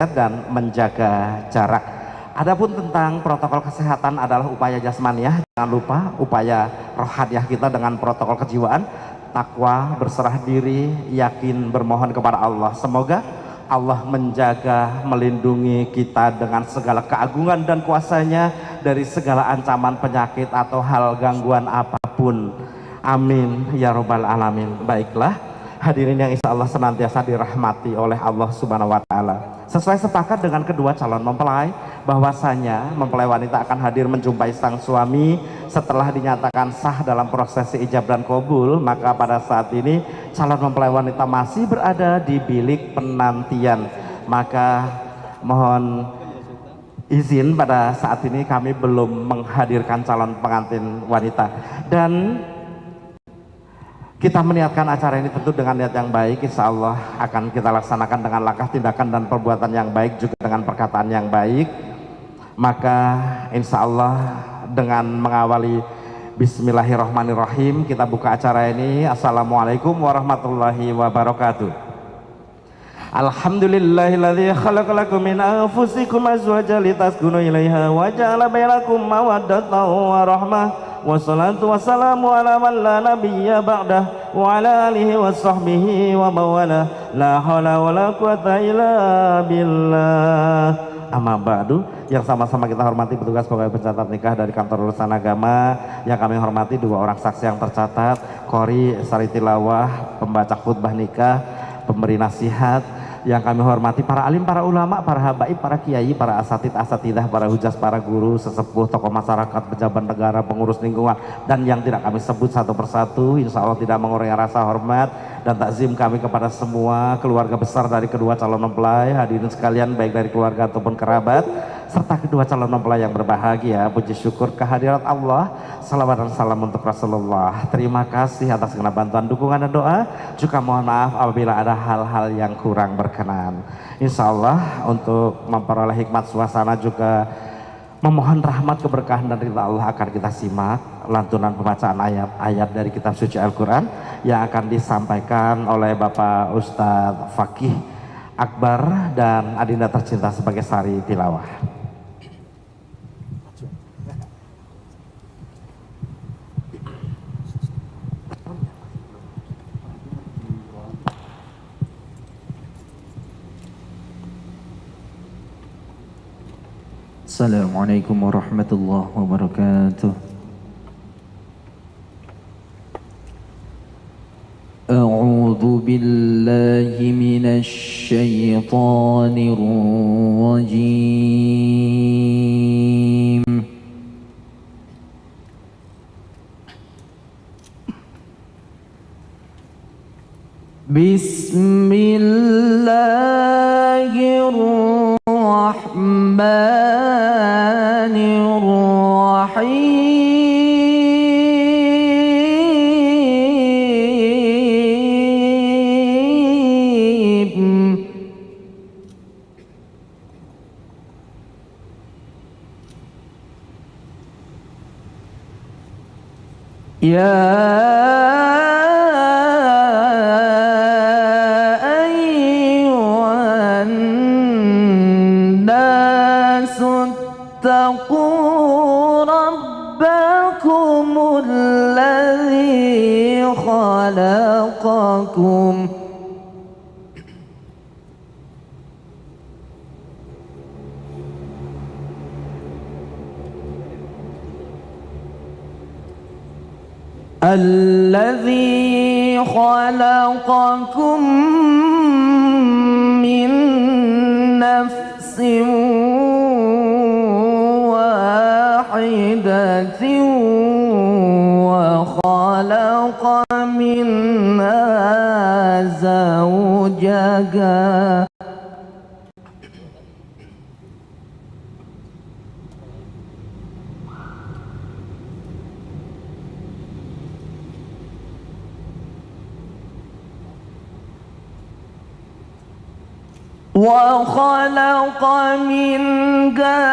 dan menjaga jarak. Adapun tentang protokol kesehatan adalah upaya jasmaniah, jangan lupa upaya rohaniah kita dengan protokol kejiwaan, takwa, berserah diri, yakin, bermohon kepada Allah. Semoga Allah menjaga, melindungi kita dengan segala keagungan dan kuasanya dari segala ancaman penyakit atau hal gangguan apapun. Amin ya robbal alamin. Baiklah hadirin yang insya Allah senantiasa dirahmati oleh Allah Subhanahu wa Ta'ala. Sesuai sepakat dengan kedua calon mempelai bahwasanya mempelai wanita akan hadir menjumpai sang suami setelah dinyatakan sah dalam prosesi ijab dan kabul, maka pada saat ini calon mempelai wanita masih berada di bilik penantian. Maka mohon izin pada saat ini kami belum menghadirkan calon pengantin wanita, dan kita meniatkan acara ini tentu dengan niat yang baik. Insya Allah akan kita laksanakan dengan langkah tindakan dan perbuatan yang baik, juga dengan perkataan yang baik. Maka insya Allah dengan mengawali bismillahirrahmanirrahim kita buka acara ini. Assalamualaikum warahmatullahi wabarakatuh. Alhamdulillahilladzi khalaqalakum min anfusikum azwajan litaskunu ilaiha wa ja'ala bainakum mawaddatan wa rahmah. Wassalatu wassalamu ala man la nabiyya ba'dah wa ala alihi wa sahbihi wa mawala la hawla wa la quwata illa billah. Amma ba'du, yang sama-sama kita hormati petugas pegawai pencatat nikah dari kantor urusan agama, yang kami hormati dua orang saksi yang tercatat, qori sari tilawah, pembaca khutbah nikah, pemberi nasihat, yang kami hormati para alim, para ulama, para habaib, para kiai, para asatid, asatidah, para hujas, para guru, sesepuh, tokoh masyarakat, pejabat negara, pengurus lingkungan, dan yang tidak kami sebut satu persatu, insya Allah tidak mengurangi rasa hormat dan takzim kami kepada semua keluarga besar dari kedua calon mempelai, hadirin sekalian baik dari keluarga ataupun kerabat, serta kedua calon mempelai yang berbahagia. Puji syukur kehadirat Allah, salawat dan salam untuk Rasulullah. Terima kasih atas segala bantuan, dukungan dan doa. Juga mohon maaf apabila ada hal-hal yang kurang berkenan. Insya Allah untuk memperoleh hikmat suasana juga memohon rahmat, keberkahan dan ridha Allah akan kita simak lantunan pembacaan ayat-ayat dari kitab suci Al-Quran yang akan disampaikan oleh Bapak Ustadz Fakih Akbar dan adinda tercinta sebagai sari tilawah. Assalamualaikum warahmatullahi wabarakatuh. A'udzu billahi minasy syaithanir rajim. Bismillahirrahmanirrahim. Ya اتقوا ربكم الذي خلقكم من نفس واحدة وخلق منها زوجها وخلق منها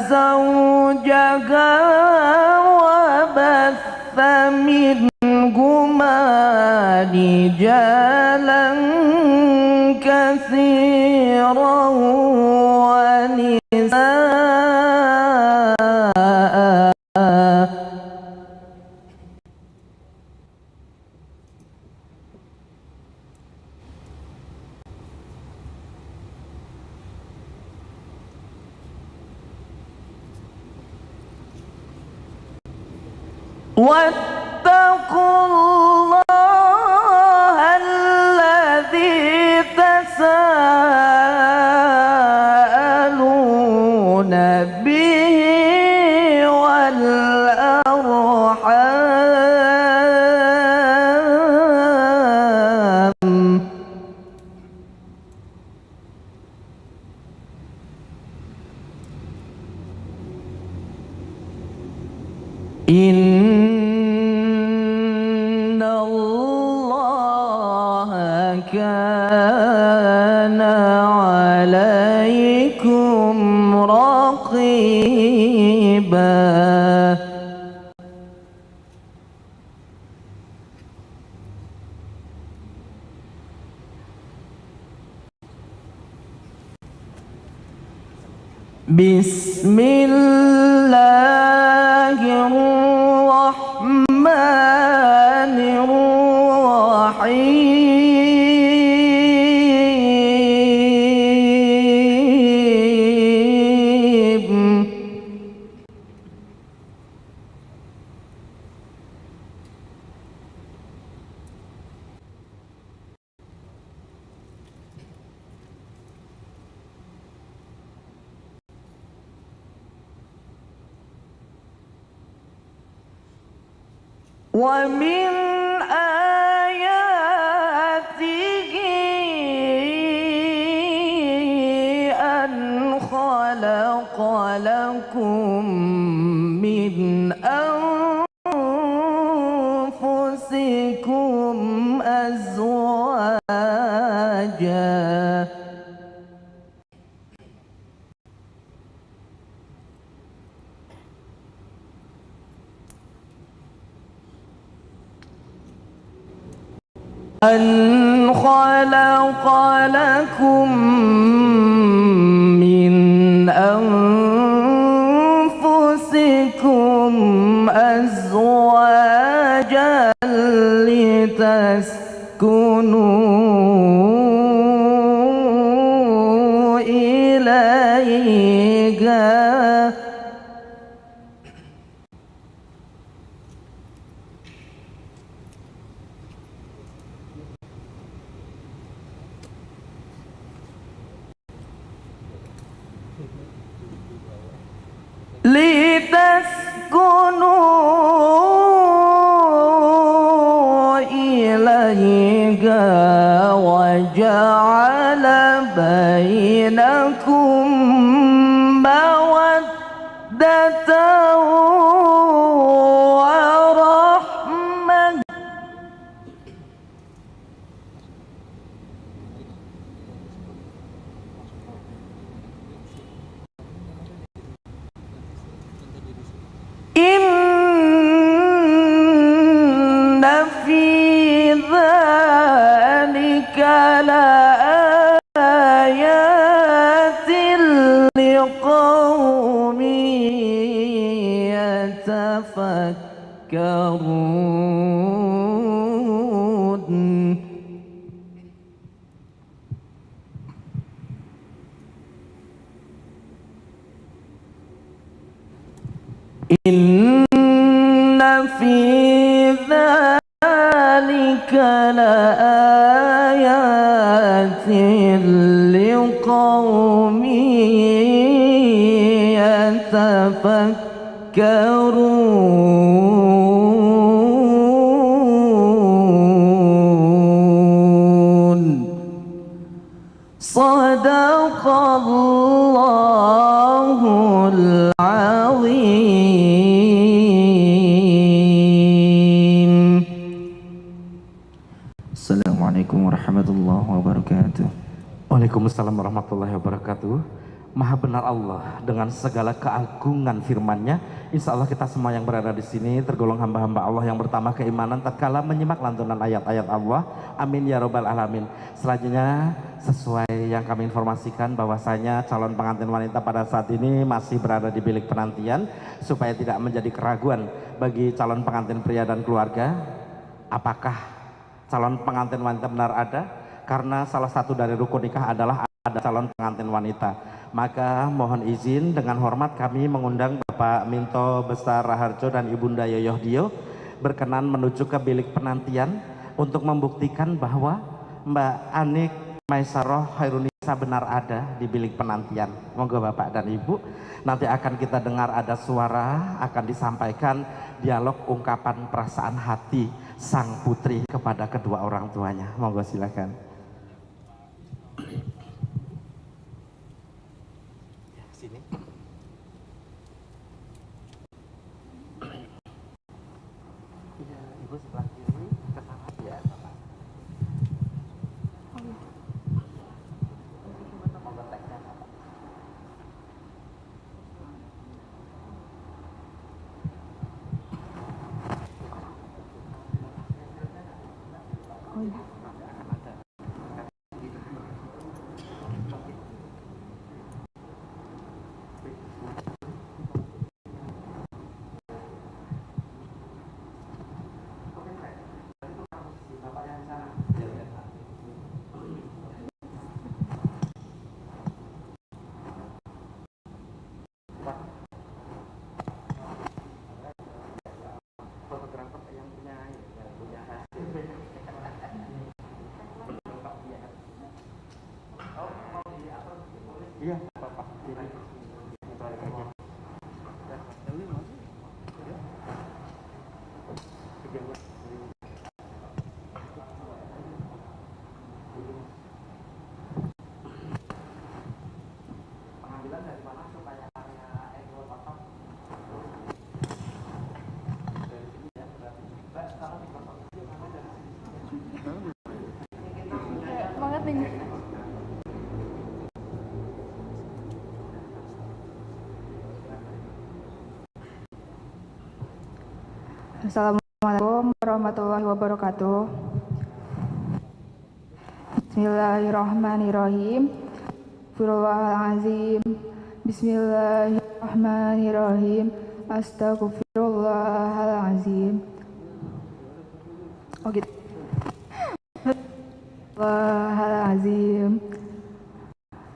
زوجها وبث منهما رجالا كثيرا ونساء واتقوا الله الذي تساءلون به والأرحام إن الله كان عليكم رقيبا بسم الله الرحمن الرحيم ومن آياته أن خلق لكم من أنفسكم أزواجا أن خلق لكم من أنفسكم أزواجا لتسكنوا إليها وجعل بينكم مودة ورحمة إن في ذلك لآيات لقوم يتفكرون إن في ذلك لآيات لقوم يتفكرون صدق الله العظيم. Assalamualaikum warahmatullahi wabarakatuh. Waalaikumsalam warahmatullahi wabarakatuh. Maha benar Allah dengan segala keagungan firman-Nya. Insya Allah kita semua yang berada di sini tergolong hamba-hamba Allah yang bertambah keimanan tatkala menyimak lantunan ayat-ayat Allah. Amin ya robbal alamin. Selanjutnya sesuai yang kami informasikan bahwasanya calon pengantin wanita pada saat ini masih berada di bilik penantian supaya tidak menjadi keraguan bagi calon pengantin pria dan keluarga. Apakah calon pengantin wanita benar ada? Karena salah satu dari rukun nikah adalah ada calon pengantin wanita. Maka mohon izin dengan hormat kami mengundang Bapak Minto Besar Raharjo dan Ibunda Yoyoh Dio berkenan menuju ke bilik penantian untuk membuktikan bahwa Mbak Anik Maisaroh Khairunisa benar ada di bilik penantian. Monggo Bapak dan Ibu, nanti akan kita dengar ada suara, akan disampaikan dialog ungkapan perasaan hati sang putri kepada kedua orang tuanya. Monggo silakan. Sini. Iya, Ibu sebelah kiri ke sana ya, Bapak. Monggo teksnya, Bapak. Oh iya. Fotografer yang punya hasil. Iya, Bapak. Pengambilan dari mana supaya area ego otak dari sini ya, berarti Mbak sekarang di belakang itu namanya dari sini. Banget nih. Assalamualaikum warahmatullahi wabarakatuh. Bismillahirrahmanirrahim. Astagfirullahaladzim. Bismillahirrahmanirrahim. Astagfirullahaladzim. Oh gitu. Astagfirullahaladzim.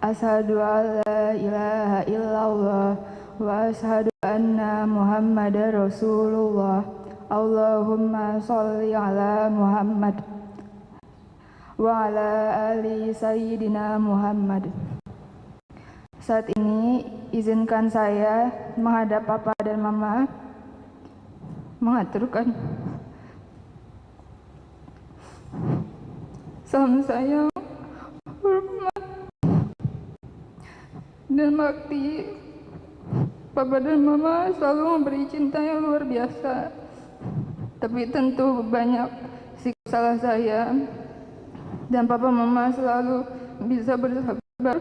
Asyhadu an la ilaha illallah wa asyhadu anna Muhammadar Rasulullah. Allahumma sholli ala Muhammad wa ala ali Sayyidina Muhammad. Saat ini izinkan saya menghadap Papa dan Mama mengaturkan salam sayang, hormat, dan bakti. Papa dan Mama selalu memberi cinta yang luar biasa, tapi tentu banyak sikap salah saya, dan Papa Mama selalu bisa bersabar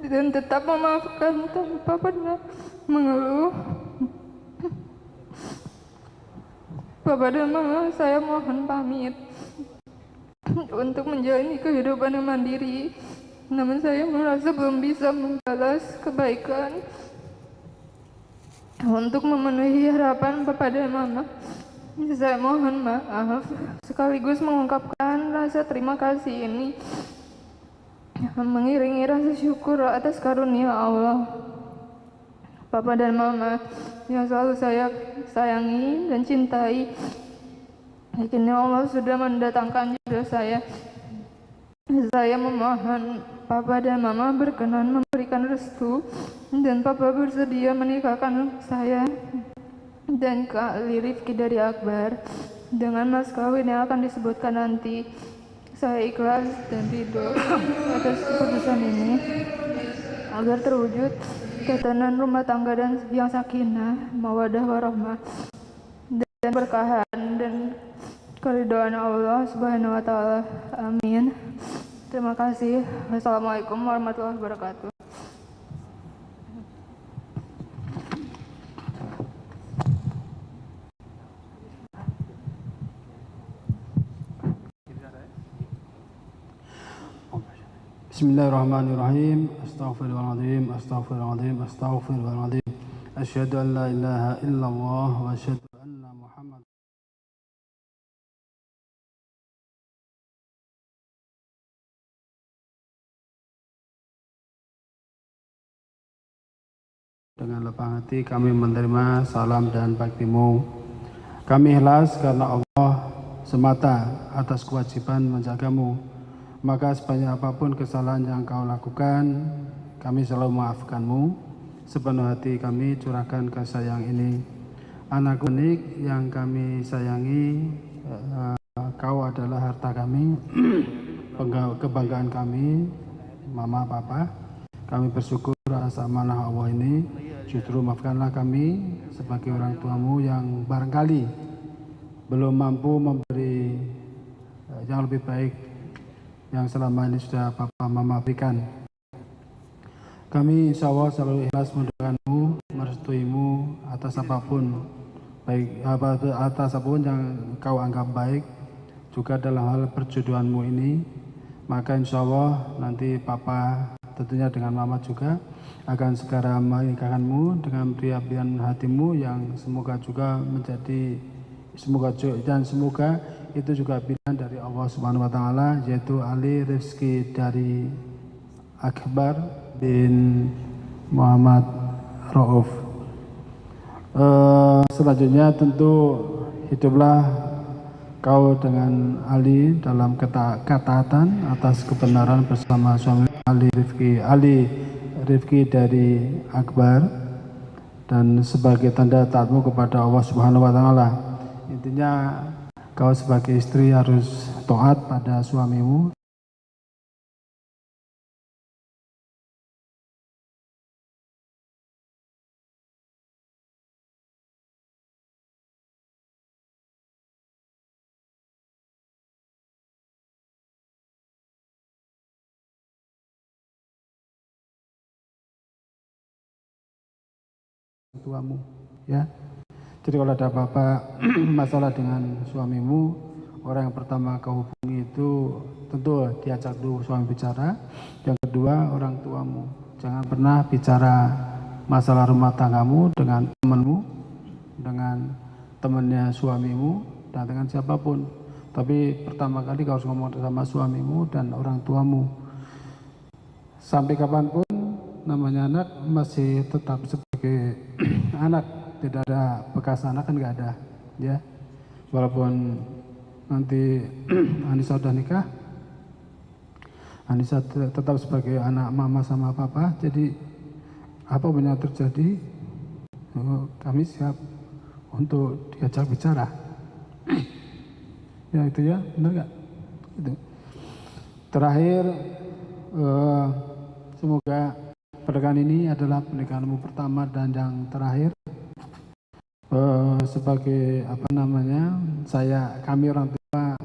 dan tetap memaafkan tanpa pernah mengeluh. Papa dan Mama, saya mohon pamit untuk menjalani kehidupan yang mandiri. Namun saya merasa belum bisa membalas kebaikan untuk memenuhi harapan Papa dan Mama. Saya mohon maaf sekaligus mengungkapkan rasa terima kasih ini mengiringi rasa syukur atas karunia Allah. Papa dan Mama yang selalu saya sayangi dan cintai, kini Allah sudah mendatangkan jodoh saya. Saya memohon Papa dan Mama berkenan memberikan restu, dan Papa bersedia menikahkan saya dan Kak Lirifki dari Akbar dengan mas kawin yang akan disebutkan nanti. Saya ikhlas dan ridho atas keputusan ini agar terwujud tatanan rumah tangga dan yang sakinah, mawadah warahmah dan berkahan, dan keridhaan Allah Subhanahu wa taala. Amin. Terima kasih. Wassalamualaikum warahmatullahi wabarakatuh. Bismillahirrahmanirrahim. Astaghfirullahaladzim, astaghfirullahaladzim, astaghfirullahaladzim. Asyhadu an la ilaha illallah wa asyhadu anna Muhammad. Dengan lapang hati kami menerima salam dan baktimu. Kami ikhlas karena Allah semata atas kewajiban menjagamu. Maka sebanyak apapun kesalahan yang kau lakukan, kami selalu memaafkanmu. Sepenuh hati kami curahkan kasih sayang ini. Anak unik yang kami sayangi, kau adalah harta kami, kebanggaan kami, mama, papa. Kami bersyukur atas amanah Allah ini. Justru maafkanlah kami sebagai orang tuamu yang barangkali belum mampu memberi yang lebih baik yang selama ini sudah papa mama berikan. Kami insya Allah selalu ikhlas mendoakanmu, merestuimu atas apapun, baik atas apapun yang kau anggap baik, juga dalam hal perjodohanmu ini. Maka insya Allah nanti papa tentunya dengan mama juga akan segera menikahkanmu dengan pria-pilihan hatimu yang semoga juga menjadi semoga itu juga pilihan dari Allah Subhanahu wa taala, yaitu Ali Rizki dari Akbar bin Muhammad Rauf. Selanjutnya tentu hiduplah kau dengan Ali dalam ketaatan atas kebenaran bersama suami Ali Rifki dari Akbar, dan sebagai tanda taatmu kepada Allah Subhanahu wa taala. Intinya kau sebagai istri harus taat pada suamimu. Tuamu, ya. Jadi kalau ada apa-apa masalah dengan suamimu, orang yang pertama kau hubungi itu tentu diajak dulu suami bicara. Yang kedua orang tuamu. Jangan pernah bicara masalah rumah tanggamu dengan temanmu, dengan temannya suamimu, dan dengan siapapun. Tapi pertama kali kau harus ngomong sama suamimu dan orang tuamu. Sampai kapanpun namanya anak masih tetap sebagai anak, tidak ada bekas anak, kan nggak ada, ya. Walaupun nanti Anissa udah nikah, Anissa tetap sebagai anak mama sama papa. Jadi apapun yang terjadi, kami siap untuk diajak bicara. Ya itu ya, benar nggak? Itu. Terakhir, semoga pernikahan ini adalah pernikahanmu pertama dan yang terakhir. Sebagai kami orang tua,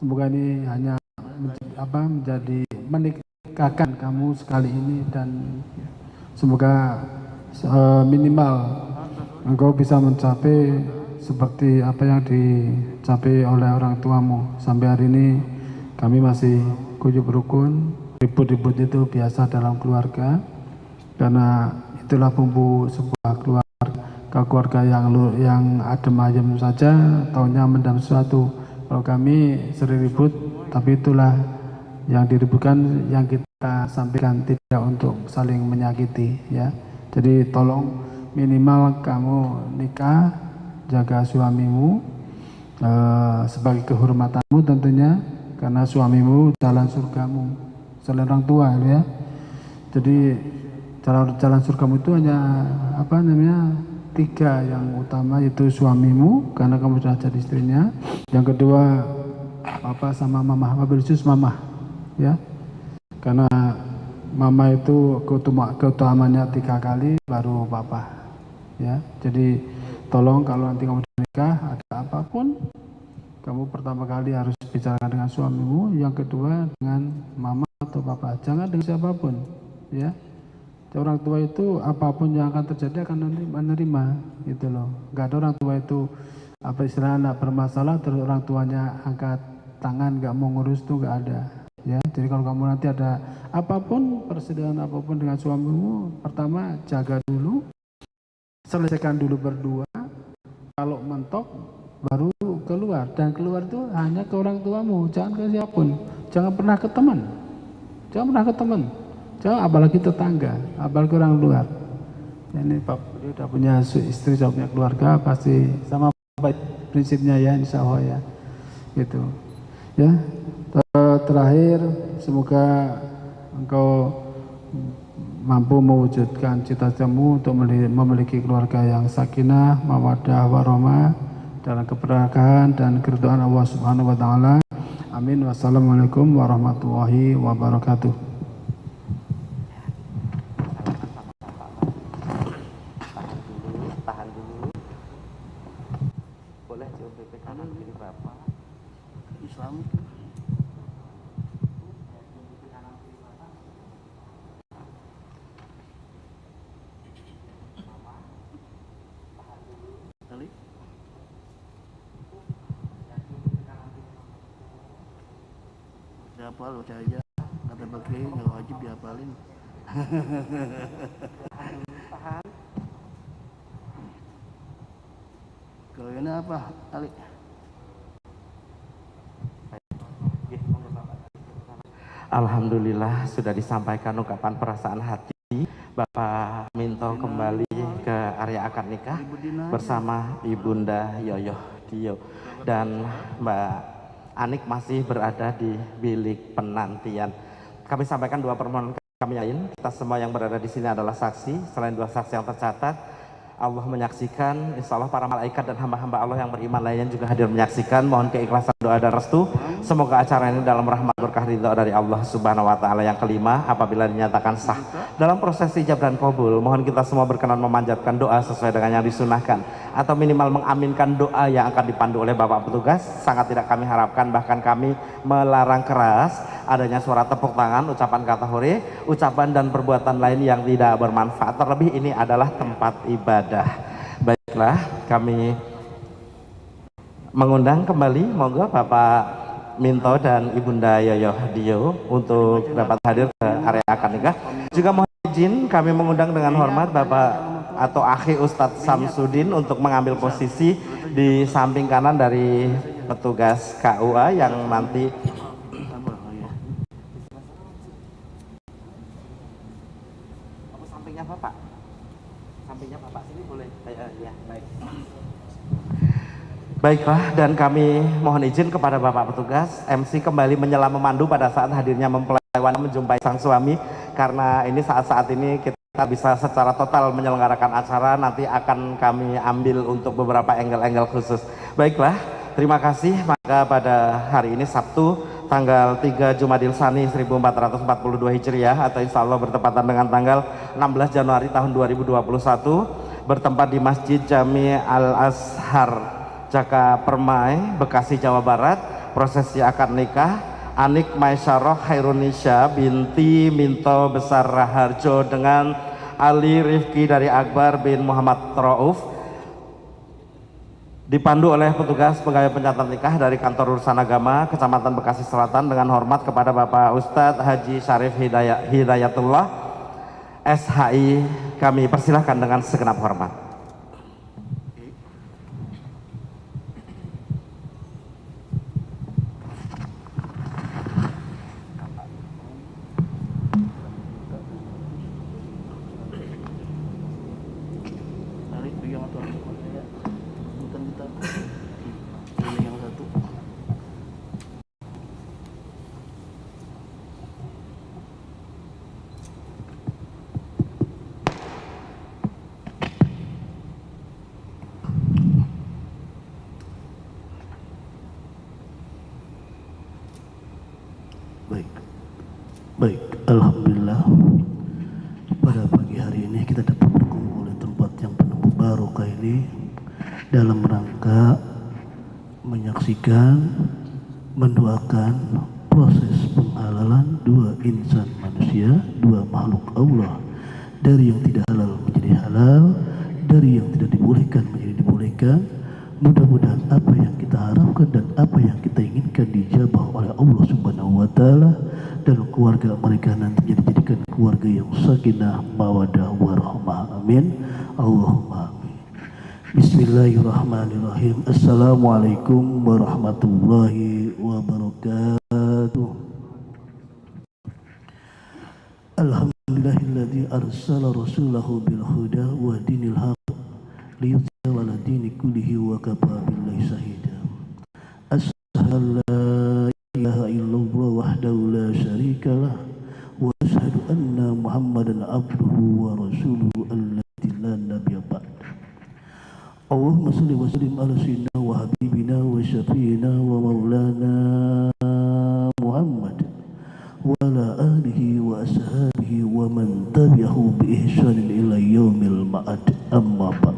semoga ini hanya menjadi menikahkan kamu sekali ini, dan semoga minimal engkau bisa mencapai seperti apa yang dicapai oleh orang tuamu. Sampai hari ini kami masih guyub rukun, ribut-ribut itu biasa dalam keluarga, karena itulah bumbu sebuah keluarga yang adem ayem saja, taunya mendam sesuatu. Kalau kami sering ribut, tapi itulah yang diributkan, yang kita sampaikan tidak untuk saling menyakiti, ya. Jadi tolong minimal kamu nikah, jaga suamimu sebagai kehormatanmu tentunya, karena suamimu jalan surgamu, selain orang tua, ya. Jadi jalan surgamu itu hanya 3 yang utama, yaitu suamimu karena kamu sudah jadi istrinya. Yang kedua papa sama mama, wabil khusus mama, ya, karena mama itu keutamaannya 3 kali baru papa, ya. Jadi tolong kalau nanti kamu nikah ada apapun kamu pertama kali harus bicarakan dengan suamimu, yang kedua dengan mama atau papa, jangan dengan siapapun, ya. Orang tua itu apapun yang akan terjadi akan menerima, gitu loh. Gak ada orang tua itu apa istilahnya anak bermasalah terus orang tuanya angkat tangan gak mau ngurus, tuh gak ada, ya. Jadi kalau kamu nanti ada apapun persediaan apapun dengan suamimu, pertama jaga dulu, selesaikan dulu berdua. Kalau mentok baru keluar, dan keluar itu hanya ke orang tuamu, jangan ke siapapun, jangan pernah ke teman, jangan apalagi tetangga, apalagi orang luar. Ini Pak dia udah punya istri, sudah punya keluarga, pasti sama baik prinsipnya ya, insya Allah ya, gitu ya. Terakhir, semoga engkau mampu mewujudkan cita-citamu untuk memiliki keluarga yang sakinah, mawaddah, warahmah, dalam keberkahan dan keridhaan Allah Subhanahu wa taala. Amin. Wassalamualaikum warahmatullahi wabarakatuh. Tahan dulu. Boleh cium pipi kanan kiri Bapak. Islam. Hafal baca aja, kata pakai nggak wajib dihafalin. Tahan. Kalau ini apa, Ali? Alhamdulillah sudah disampaikan ungkapan perasaan hati Bapak Minto kembali ke area akad nikah bersama Ibunda Yoyoh Dio, dan Mbak Anik masih berada di bilik penantian. Kami sampaikan dua permohonan kami lain. Kita semua yang berada di sini adalah saksi. Selain dua saksi yang tercatat, Allah menyaksikan. Insya Allah para malaikat dan hamba-hamba Allah yang beriman lainnya juga hadir menyaksikan. Mohon keikhlasan doa dan restu. Semoga acara ini dalam rahmat berkah ridho dari Allah Subhanahu wa taala. Yang kelima, apabila dinyatakan sah dalam proses ijab dan kabul, mohon kita semua berkenan memanjatkan doa sesuai dengan yang disunahkan, atau minimal mengaminkan doa yang akan dipandu oleh Bapak petugas. Sangat tidak kami harapkan, bahkan kami melarang keras adanya suara tepuk tangan, ucapan kata hore, ucapan dan perbuatan lain yang tidak bermanfaat. Terlebih ini adalah tempat ibadah. Baiklah, kami mengundang kembali, monggo Bapak Minto dan Ibunda Yoyoh Dio untuk dapat hadir ke area akad nikah. Juga mohon izin kami mengundang dengan hormat Bapak atau Akhi Ustadz Samsudin untuk mengambil posisi di samping kanan dari petugas KUA yang nanti sampingnya Bapak sini boleh ya, baik. Baiklah, dan kami mohon izin kepada Bapak petugas MC kembali menyelam memandu pada saat hadirnya mempelai wanita menjumpai sang suami, karena ini saat-saat ini kita bisa secara total menyelenggarakan acara, nanti akan kami ambil untuk beberapa angle-angle khusus. Baiklah, terima kasih. Maka pada hari ini Sabtu tanggal 3 Jumadil Tsani 1442 Hijriah, atau insya Allah bertepatan dengan tanggal 16 Januari tahun 2021, bertempat di Masjid Jami Al-Azhar Jaka Permai, Bekasi, Jawa Barat, prosesi akad nikah Anik Maisyarah Khairunisha binti Minto Besar Raharjo dengan Ali Rifki dari Akbar bin Muhammad Rauf, dipandu oleh petugas pegawai pencatat nikah dari Kantor Urusan Agama Kecamatan Bekasi Selatan dengan hormat kepada Bapak Ustadz Haji Syarif Hidayatullah SHI. Kami persilahkan dengan segenap hormat. Baik, alhamdulillah pada pagi hari ini kita dapat berkumpul di tempat yang penuh barokah ini dalam rangka menyaksikan menyaksikan, mendoakan proses penghalalan dua insan manusia, dua makhluk Allah, dari yang tidak halal menjadi halal, dari yang tidak dibolehkan menjadi dibolehkan. Mudah-mudahan apa yang kita harapkan dan apa yang kita inginkan dijabah oleh Allah Subhanahu wa taala, dan keluarga mereka nantinya dijadikan keluarga yang sakinah, mawaddah, warahmah. Amin. Allahumma amin. Bismillahirrahmanirrahim. Assalamualaikum warahmatullahi wabarakatuh. Alhamdulillahilladzi arsala rasulahu bil huda wa dinil haq liyudhhirahu 'ala dini kullihi wa kafa billahi shahida. Asyhadu an la ilaha illallah wahdahu la syarika lah wa asyhadu anna Muhammadan abduhu wa rasuluhu alladzi la nabiyya ba'da. Allahumma shalli wa sallim ala sayyidina wa habibina wa syafiina wa maulana Muhammad wa ala alihi wa ashabihi wa man tabi'ahu bi ihsanin ila yaumil ma'ad. Amma ba'd.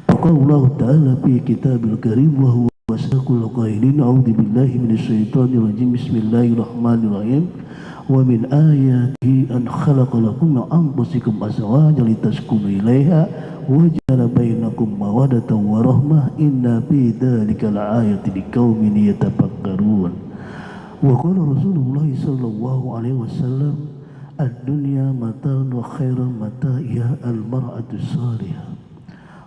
Qala Allah ta'ala fi kitabil karim wa huwa asdaqul qailin. A'udzu billahi minasy syaithanir rajim. Bismillahirrahmanirrahim. Wa min ayatihi an khalaqa lakum min anfusikum azwajan litaskunu ilaiha wa ja'ala bainakum mawaddatan wa rahmah. Inna fi dzalika laayatin liqaumin yatafakkarun. Wa qala Rasulullah sallallahu alaihi wasallam, ad-dunya mata'un wa khairu mata'iha al-mar'atu salihah.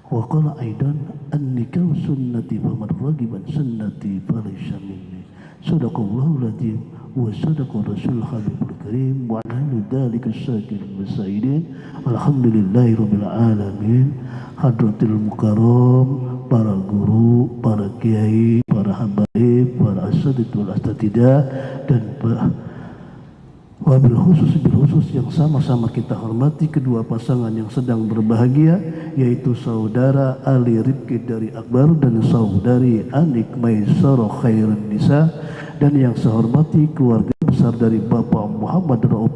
Wa qala aidan an-nikahu sunnati faman raghiba sunnati falaysa minni. Sadaqallahul adzim wa sadaqa rasul habibul karim wa ala dzalika syakirin wasaidin. Alhamdulillahi rabbil alamin. Hadratil mukarram, para guru, para kiai, para habaib, para asatidz wal asatidah, dan wabil khusus yang sama-sama kita hormati kedua pasangan yang sedang berbahagia, yaitu saudara Ali Rifki dari Akbar dan saudari Anik Maisarah Khairun Nisa, dan yang saya hormati keluarga besar dari Bapak Muhammad Rauf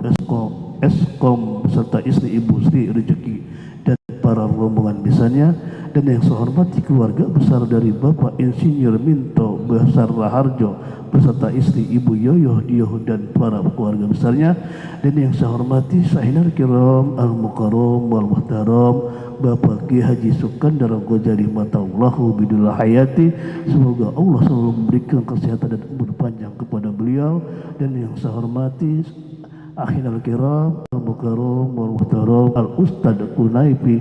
Eskom beserta istri Ibu Sri Rezeki dan para rombongan misalnya, dan yang saya hormati keluarga besar dari Bapak Insinyur Minto Besar Raharjo beserta istri Ibu Yoyoh Dioh dan para keluarga besarnya, dan yang saya hormati Sahinal Kiram Al-Mukarram wal Muhtaram Bapak Ki Haji Sukandar Ghazali Mata'allahu bidul hayati. Semoga Allah selalu memberikan kesehatan dan umur panjang kepada beliau. Dan yang saya hormati Ahinal Kiram Al-Mukarram wal Muhtaram Al-Ustad Kunaifi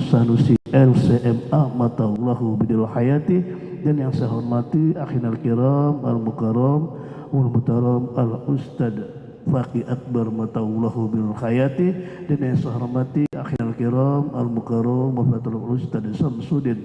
Sanusi LCMA Mata'allahu bidul hayati. Dan yang saya hormati Akhinal Kiram Al-Mukarram wal Muhtaram Al-Ustad Faqih Akbar Mata'allahu bil Khayati. Dan yang saya hormati Akhinal Kiram Al-Mukarram wal Muhtaram Al-Ustad Samsudin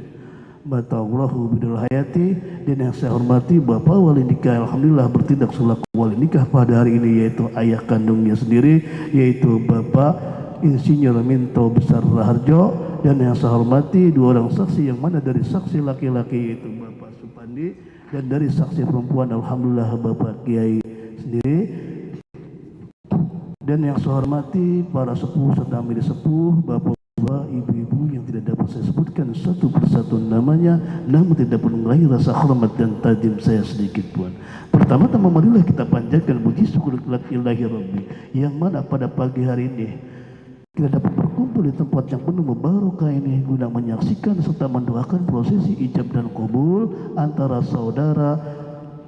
Mata'allahu bil Hayati. Dan yang saya hormati Bapak Wali Nikah, alhamdulillah bertindak selaku wali nikah pada hari ini, yaitu ayah kandungnya sendiri, yaitu Bapak Insinyur Minto Besar Raharjo. Dan yang saya hormati dua orang saksi, yang mana dari saksi laki-laki yaitu Bapak Supandi, dan dari saksi perempuan alhamdulillah Bapak Kiai sendiri. Dan yang saya hormati para sepuh serta mili sepuh, bapak-bapak, ibu-ibu yang tidak dapat saya sebutkan satu persatu namanya, namun tidak perlu meraih rasa hormat dan tajim saya sedikit pun. Pertama-tama marilah kita panjatkan puji syukur ilahi Rabbi, yang mana pada pagi hari ini kita dapat berkumpul di tempat yang penuh barokah ini guna menyaksikan serta mendoakan prosesi ijab dan qabul antara saudara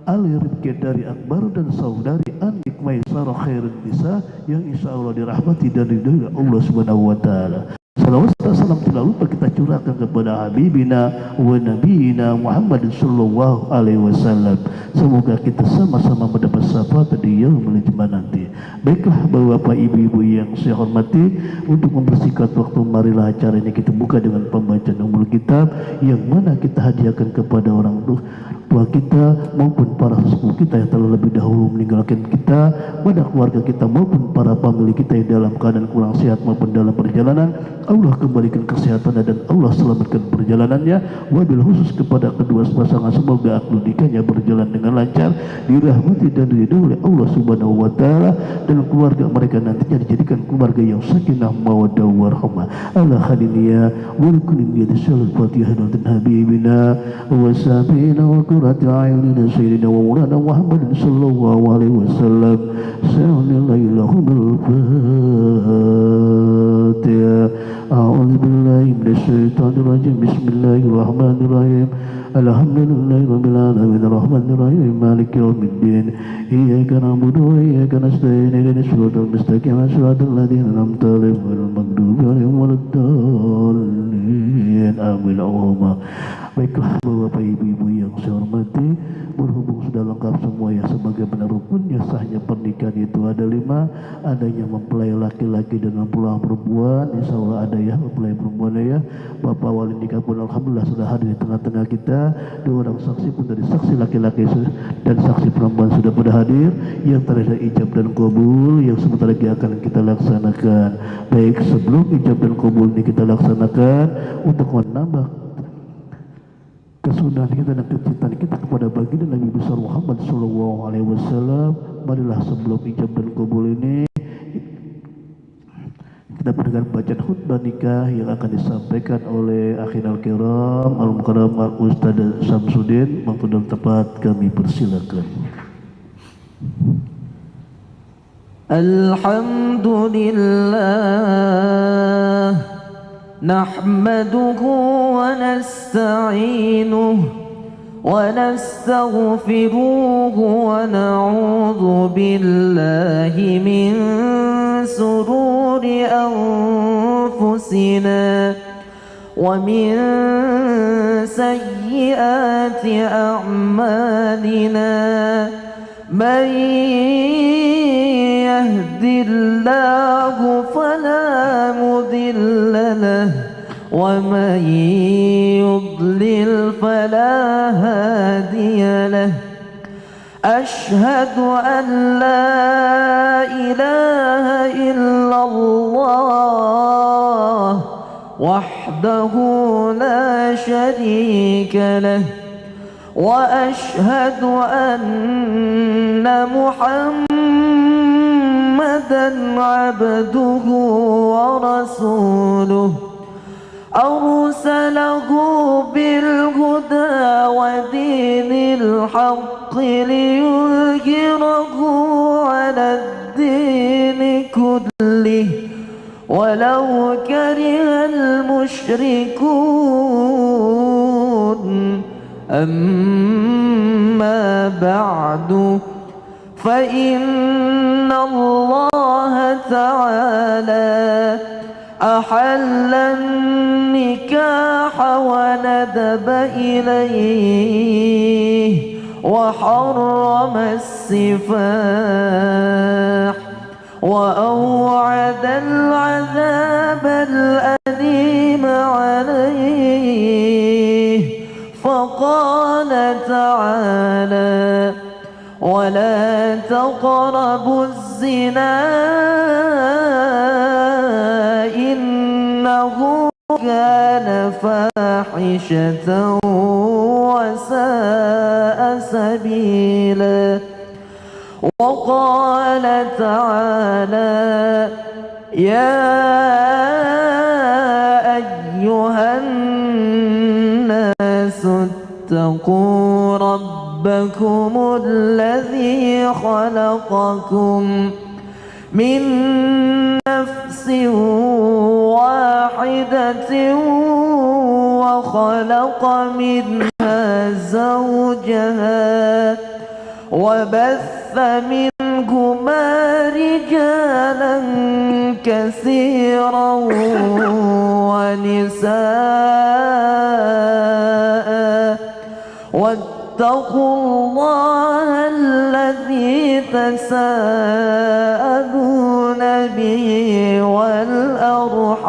Ali Rifki dari Akbar dan saudari Anik Maisarah Khairun Nisa, yang insya Allah dirahmati dan diridhoi Allah Subhanahu wa taala. Salawat serta salam tidak lupa kita curahkan kepada Habibina wa Nabiyina Muhammad sallallahu alaihi wasallam. Semoga kita sama-sama mendapat syafaat di yaumul jamaah nanti. Baiklah Bapak Ibu-ibu yang saya hormati, untuk membersihkan waktu marilah acara ini kita buka dengan pembacaan umul kitab, yang mana kita hadiahkan kepada orang tua kita maupun para sesepuh kita yang telah lebih dahulu meninggalkan kita, pada keluarga kita maupun para famili kita yang dalam keadaan kurang sehat maupun dalam perjalanan, Allah kembalikan kesehatannya dan Allah selamatkan perjalanannya. Wabil khusus kepada kedua pasangan, semoga akad nikahnya berjalan dengan lancar, dirahmati dan diridhoi oleh Allah Subhanahu wa taala, dan keluarga mereka nantinya dijadikan keluarga yang sakinah mawaddah warahmah. Ala khaliliyah wal kulli yadshal Fatihah dan habibina wa sabina wa qurrati a'yunina sayyidina wa maulana Muhammadin sallallahu alaihi wasallam. Sallallahul Fatihah. A'udzu billahi minasy syaithanir rajim. Bismillahirrahmanirrahim. Alhamdulillahi rabbil alamin arrahmanir rahim maliki yaumiddin iyyaka na'budu wa iyyaka nasta'in ihdinas siratal mustaqim siratal ladzina an'amta 'alaihim ghairil maghdubi 'alaihim waladdallin. Amin Allahumma. Baiklah Bapak Ibu yang saya hormati, berhubung sudah lengkap semua ya, sebagaimana rukunnya sahnya pernikahan itu ada 5, adanya mempelai laki-laki dan mempelai perempuan. Insya Allah ada ya mempelai perempuan ya. Bapak wali nikah pun alhamdulillah sudah hadir di tengah-tengah kita. 2 orang saksi pun dari saksi laki-laki dan saksi perempuan sudah pada hadir. Yang terakhir ijab dan qabul yang sebentar lagi akan kita laksanakan. Baik, sebelum ijab dan qabul ini kita laksanakan, untuk menambah kesudahan kita dan kecintaan kita kepada baginda Nabi besar Muhammad sallallahu alaihi wasallam, marilah sebelum ijab dan qabul ini kita mendengar bacaan khutbah nikah yang akan disampaikan oleh akhinal kiram al-mukarram al-ustaz Samsudin. Waktu dan tempat kami persilakan. Alhamdulillah نحمده ونستعينه ونستغفره ونعوذ بالله من شرور أنفسنا ومن سيئات أعمالنا. من يهد الله فلا مضل له ومن يضلل فلا هادي له. أشهد أن لا إله إلا الله وحده لا شريك له وأشهد أن محمدًا عبده ورسوله أرسله بالهدى ودين الحق ليظهره على الدين كله ولو كره المشركون. أما بعد فإن الله تعالى أحل النكاح وندب إليه وحرم السفاح وأوعد العذاب الأليم عليه. فقال تعالى ولا تقربوا الزنا إنه كان فاحشة وساء سبيلا. وقال تعالى يا أيها الناس اتقوا ربكم الذي خلقكم من نفس واحدة وخلق منها زوجها وبث منهما رجالا كثيرا ونساء واتقوا الله الذي تساءلون به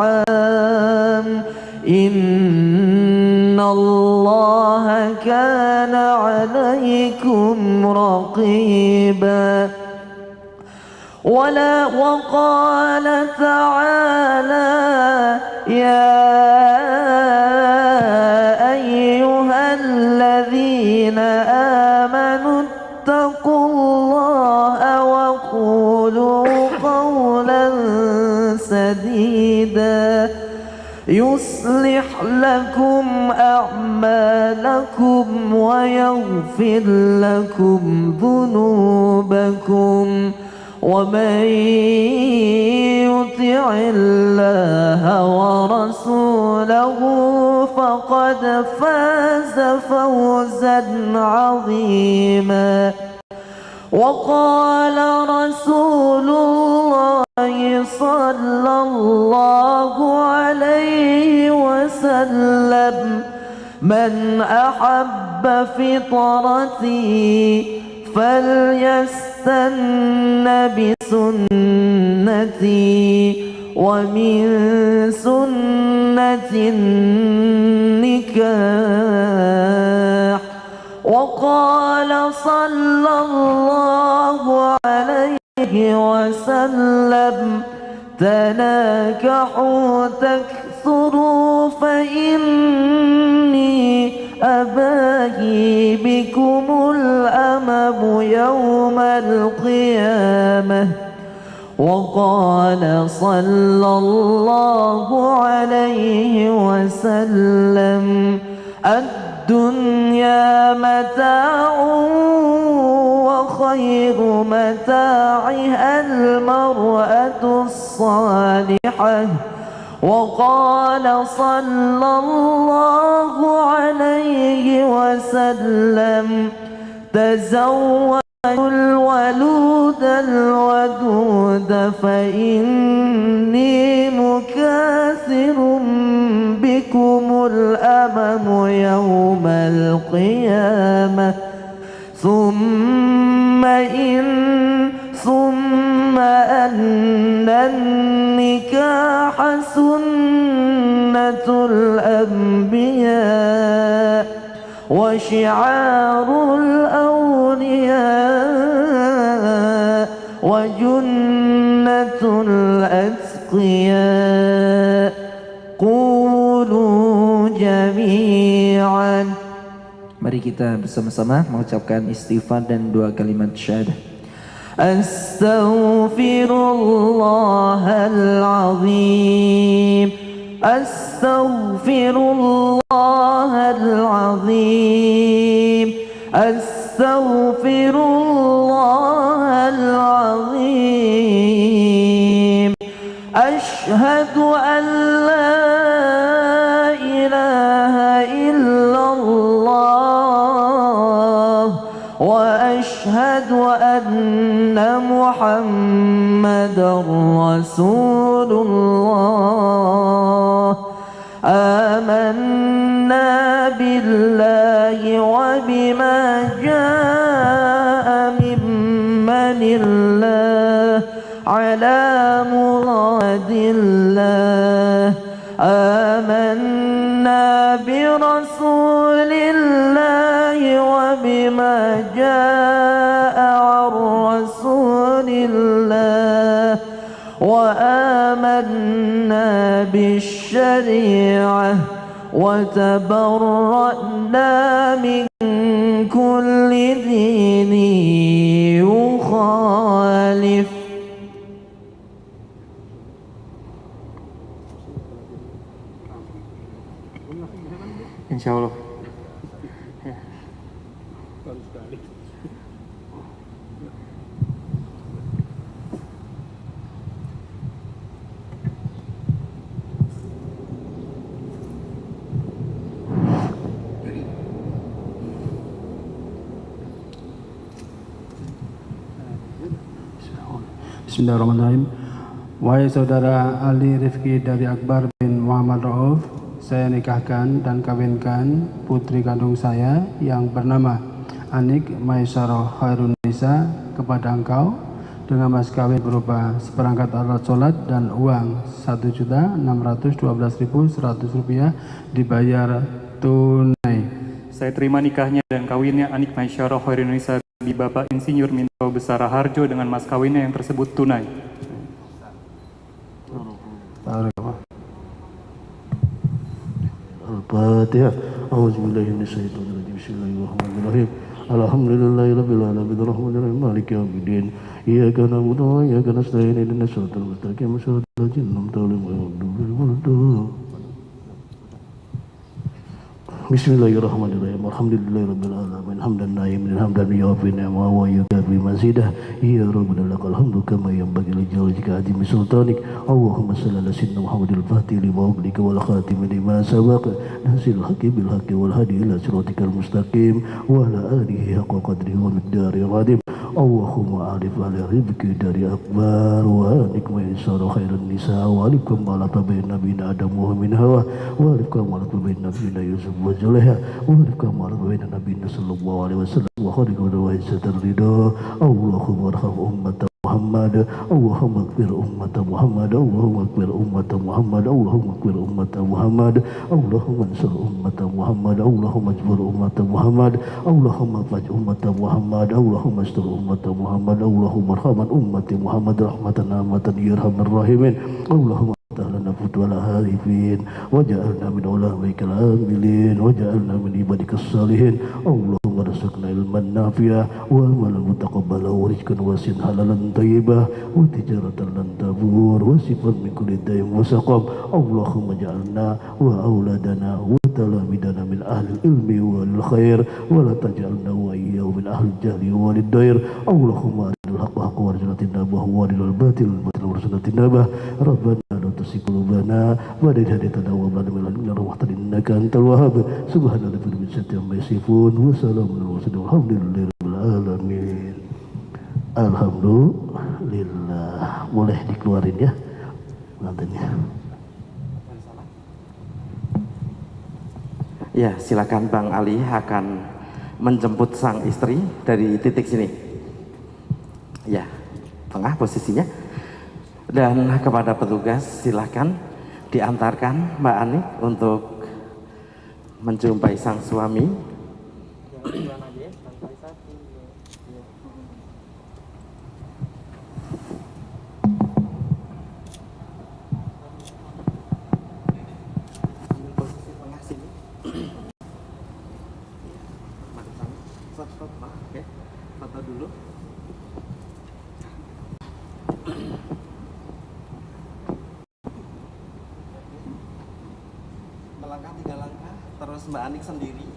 والأرحام إن الله كان عليكم رقيبا وقال تعالى يا أيها الذين آمنوا اتقوا الله وقولوا قولا سديدا يصلح لكم أعمالكم ويغفر لكم ذنوبكم ومن يطع الله ورسوله فقد فاز فوزا عظيما وقال رسول الله صلى الله عليه وسلم من أحب فطرتي فليستن بسنتي ومن سنة النكاح وقال صلى الله عليه وسلم تناكحوا تكثروا فإني أباهي بكم الأمم يوم القيامة وقال صلى الله عليه وسلم الدنيا متاع وخير متاعها المرأة الصالحة وقال صلى الله عليه وسلم تزوجوا الولود الودود فإني مكاثر بكم الأمم يوم القيامة ثم أن النكاح سنة الأنبياء وشعار الأولياء وجنة الأتقياء قولوا جميعا. Mari kita bersama-sama mengucapkan istighfar dan dua kalimat syahadah. Astaghfirullahal azim. Astaghfirullahal azim. Astaghfirullahal azim. Asyhadu an la ilaha illallah wa asyhadu anna Muhammadar Rasulullah. Amanna billahi wa bima jaa mimmanillah ala muradillah. Amanna bi rasulillahi wa bima jaa ar rasulillah wa amanna bisyari'ah wa tabarra'na min kulli dini yukhalif. Insya Allah. Bismillahirrahmanirrahim. Wahai saudara Ali Rifki dari Akbar bin Muhammad Rauf, saya nikahkan dan kawinkan putri kandung saya yang bernama Anik Maisarah Khairun Nisa kepada engkau dengan mas kawin berupa seperangkat alat sholat dan uang Rp1.612.100 dibayar tunai. Saya terima nikahnya dan kawinnya Anik Maisyarah Khairun Nisa di Bapak Insinyur Minto Besar Harjo dengan mas kawinnya yang tersebut tunai. Al-Fatihah. A'udzubillahi minasyaitonir rajim. Bismillahirrahmanirrahim. Alhamdulillahirabbil alamin arrahmanirrahim maliki yaumiddin. Iyyaka na'budu wa iyyaka nasta'in ihdinas siratal mustaqim siratal ladzina an'amta 'alaihim ghairil maghdubi 'alaihim. Bismillahirrahmanirrahim. Alhamdulillahirabbil alamin hamdan na'imin hamdan yuwafi ni'amahu wa yukafi mazidah. Ya rabbana lakal hamdu kama yanbaghi li jalika azimi sultanik. Allahumma shalli ala sayyidina Muhammadil fatih lima ughliqa wal khatimi lima sabaqa nasil haqqi bil haqqi wal hadi ila siratikal mustaqim wa ala alihi haqqa qadrihi wa miqdarihi al-'azim. Allahumma arif ala rizki dari akbar wa nikma insara khairan nisa wa alif kamala tabayin nabina adam wa min hawa wa alif kamala tabayin nabina Yusuf wa Zulaiha wa alif kamala tabayin nabina sallallahu alaihi wasallam wa khariqa wa izzatar ridha. Allahumma arham ummata Muhammad, Allahumma akbir ummata Muhammad, Allahumma akbir ummata Muhammad, Allahumma akbir ummata Muhammad, Allahumma ansur ummata Muhammad, Allahumma ajbur ummata Muhammad, Allahumma faj ummata Muhammad, Allahumma astur ummata Muhammad, Allahumma arhaman ummati Muhammad rahmatan amatan ya arhamar rahimin. Allahumma ta'alana futwala harifin waja'alna min ulamikal amilin waja'alna min ibadikas salihin. Allahumma rasukna ilman nafi'ah wa amalan mutaqabbala wa rizqan wasin halalan tayyibah wa tijaratan lan tabur wa sifan min kulli dayyin wa saqam. Allahumma ja'alna wa auladana wa talamidana min ahli ilmi wal khair wa la taj'alna wa iyyahu min ahli jahli wal dair. Allahumma arinal haqqa haqqa warzuqna tinabah wa arinal batil batil warzuqna tinabah. Rabbana la tuzigh qulubana ba'da idh hadaytana wa hab lana min ladunka rahmatan innaka antal wahhab. Subhana rabbika rabbil izzati amma yasifun wa salamun alal mursalin walhamdulillahi rabbil alamin. Alhamdulillah. Boleh dikeluarin ya mantannya. Ya, silakan Bang Ali akan menjemput sang istri dari titik sini. Ya, tengah posisinya. Dan kepada petugas silakan diantarkan Mbak Anik untuk menjumpai sang suami. Foto dulu. Melangkah 3 langkah, terus Mbak Anik sendiri.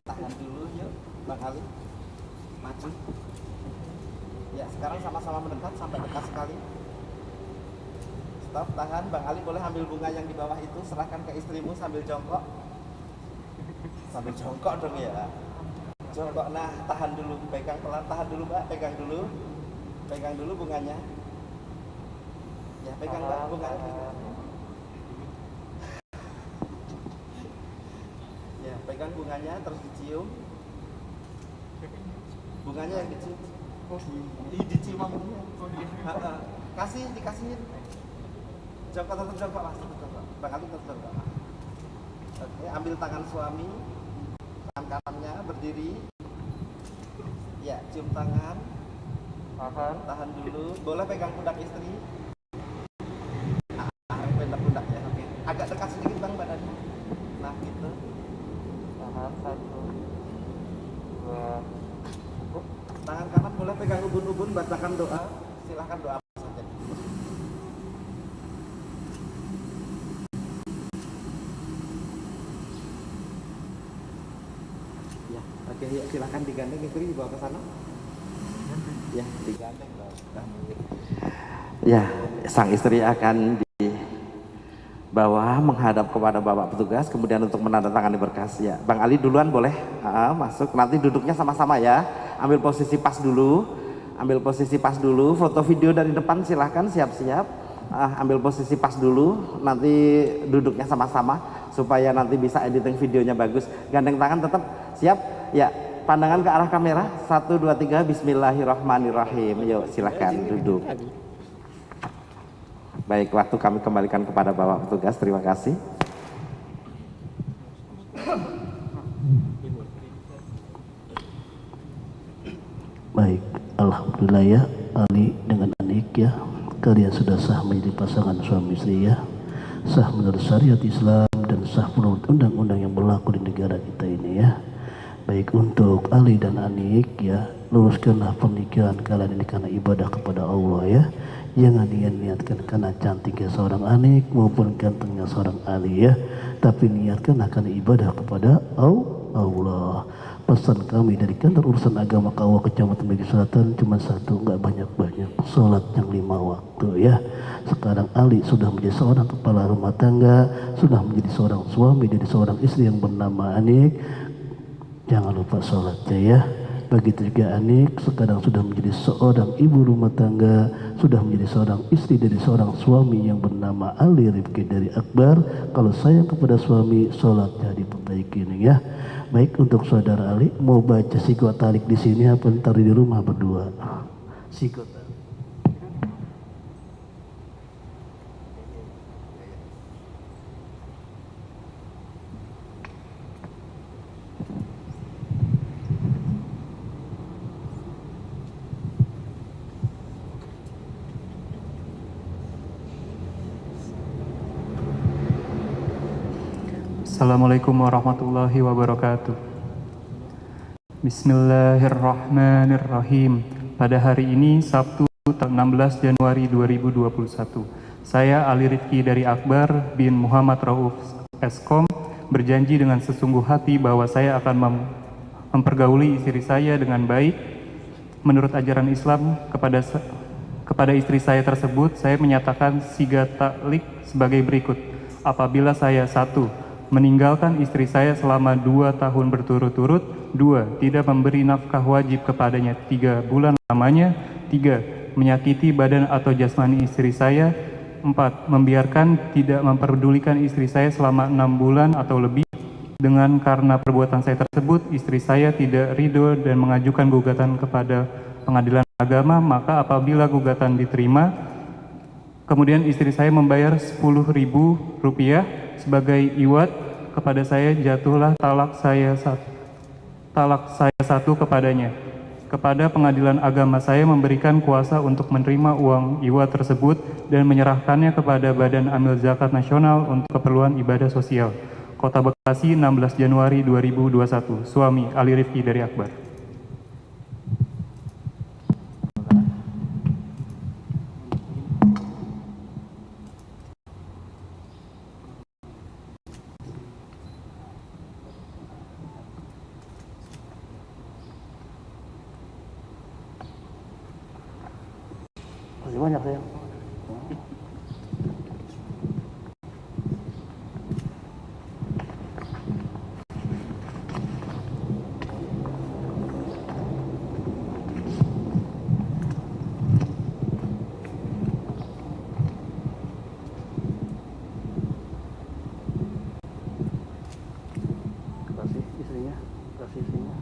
Tahan dulu yuk, Bang Ali. Maju. Ya, sekarang sama-sama mendekat sampai dekat sekali. Stop, tahan. Bang Ali boleh ambil bunga yang di bawah itu, serahkan ke istrimu sambil jongkok. Sambil jongkok dong ya. Jongkok, nah tahan dulu, pegang pelan, tahan dulu Mbak, pegang dulu bunganya. Ya pegang Mbak bunganya. Ya pegang bunganya terus dicium. Bunganya yang dicium. Dicium bunganya. Dikasihin. Jongkok tetap jongkok Mas, tetap jongkok. Bang Ali tetap jongkok. Oke, ambil tangan suami. Tangan kanannya berdiri. Ya, cium tangan. Tahan dulu. Boleh pegang pundak istri. Pegang pundak ya. Oke. Agak dekat sedikit Bang badannya. Nah, gitu. Tahan 1 2. Tangan kanan boleh pegang ubun-ubun, bacakan doa. Silahkan doa saja. Oke, ya, silakan digandeng istri dibawa ke sana. Ya, digandeng. Ya, sang istri akan dibawa menghadap kepada Bapak petugas, kemudian untuk menandatangani berkas. Ya, Bang Ali duluan boleh masuk. Nanti duduknya sama-sama ya. Ambil posisi pas dulu. Foto video dari depan silahkan siap-siap. Ambil posisi pas dulu. Nanti duduknya sama-sama supaya nanti bisa editing videonya bagus. Gandeng tangan tetap siap. Ya, pandangan ke arah kamera. 1, 2, 3. Bismillahirrahmanirrahim. Yuk, silahkan duduk. Baik, waktu kami kembalikan kepada Bapak petugas. Terima kasih. Baik, alhamdulillah ya, Ali dengan Anik ya, kalian sudah sah menjadi pasangan suami istri ya, sah menurut syariat Islam dan sah menurut undang-undang yang berlaku di negara kita ini ya. Baik, untuk Ali dan Anik ya, luruskanlah pernikahan kalian ini karena ibadah kepada Allah ya. Jangan niatkan karena cantiknya seorang Anik maupun gantengnya seorang Ali ya, tapi niatkanlah karena ibadah kepada Allah. Pesan kami dari kantor urusan agama KUA Kecamatan Megi Selatan cuma satu, nggak banyak-banyak, sholat yang 5 waktu ya. Sekarang Ali sudah menjadi seorang kepala rumah tangga, sudah menjadi seorang suami dari seorang istri yang bernama Anik. Jangan lupa sholatnya ya. Begitu juga Anik sekarang sudah menjadi seorang ibu rumah tangga, sudah menjadi seorang istri dari seorang suami yang bernama Ali Rifki dari Akbar. Kalau sayang kepada suami, sholatnya diperbaiki nih ya. Baik, untuk saudara Ali mau baca psikotalik di sini apa ntar di rumah berdua? Psikotalik. Assalamualaikum warahmatullahi wabarakatuh. Bismillahirrahmanirrahim. Pada hari ini Sabtu 16 Januari 2021, saya Ali Rifki dari Akbar bin Muhammad Rauf Eskom berjanji dengan sesungguh hati bahwa saya akan mempergauli istri saya dengan baik menurut ajaran Islam. Kepada istri saya tersebut saya menyatakan sigat taklik sebagai berikut. Apabila saya 1. meninggalkan istri saya selama 2 tahun berturut-turut. 2. Tidak memberi nafkah wajib kepadanya 3 bulan lamanya. 3. Menyakiti badan atau jasmani istri saya. 4. Membiarkan tidak memperdulikan istri saya selama 6 bulan atau lebih. Dengan karena perbuatan saya tersebut, istri saya tidak ridho dan mengajukan gugatan kepada pengadilan agama, maka apabila gugatan diterima, kemudian istri saya membayar Rp10.000 sebagai iwat kepada saya, jatuhlah talak saya satu kepadanya. Kepada pengadilan agama saya memberikan kuasa untuk menerima uang iwat tersebut dan menyerahkannya kepada Badan Amil Zakat Nasional untuk keperluan ibadah sosial. Kota Bekasi, 16 Januari 2021. Suami Ali Rifki dari Akbar. Masih banyak sayang. Kasih istrinya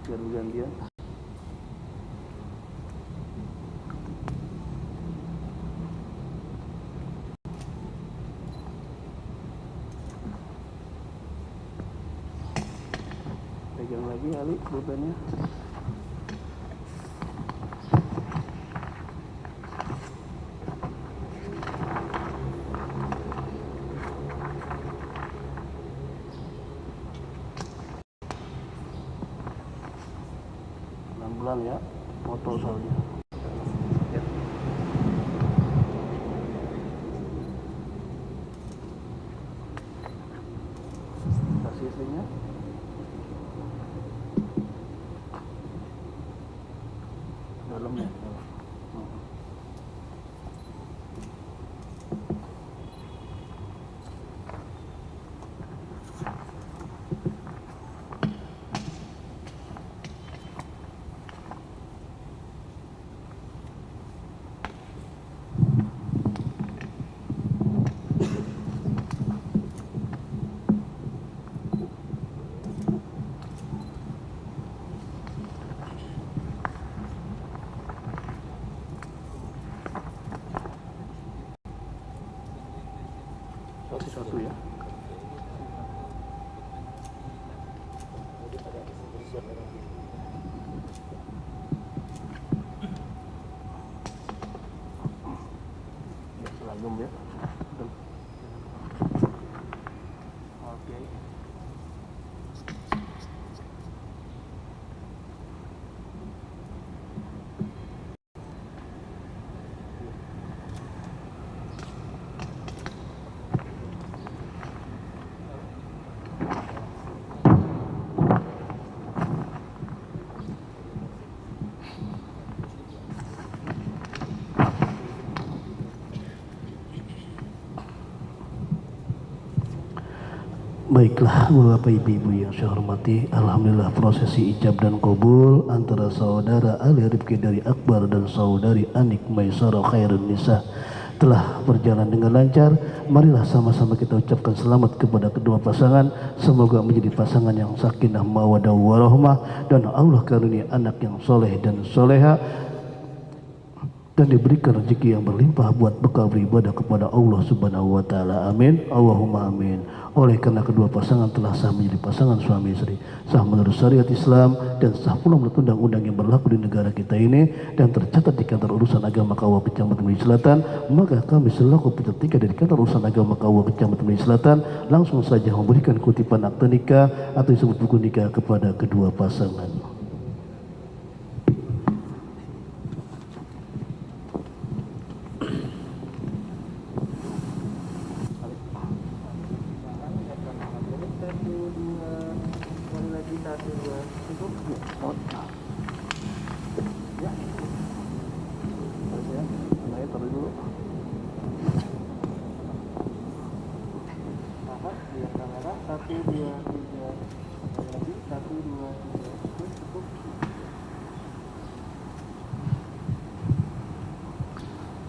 biar gantian. Pegang lagi Ali pulpennya. Bulan ya, foto soalnya. Ya. Kasih istrinya. Dalamnya. Satu ya. Baiklah Bapak Ibu yang saya hormati, alhamdulillah prosesi ijab dan kabul antara saudara Ali Rifki dari Akbar dan saudari Anik Maisarah Khairun Nisa telah berjalan dengan lancar. Marilah sama-sama kita ucapkan selamat kepada kedua pasangan. Semoga menjadi pasangan yang sakinah mawaddah warahmah dan Allah karunia anak yang soleh dan soleha, dan diberikan rezeki yang berlimpah buat bekal beribadah kepada Allah Subhanahu wa taala. Amin. Allahumma amin. Oleh karena kedua pasangan telah sah menjadi pasangan suami istri, sah menurut syariat Islam dan sah pula menurut undang-undang yang berlaku di negara kita ini dan tercatat di kantor urusan agama Kawah Kecamatan Melayu Selatan, maka kami selaku peserta dari kantor urusan agama Kawah Kecamatan Melayu Selatan langsung saja memberikan kutipan akte nikah atau disebut buku nikah kepada kedua pasangan.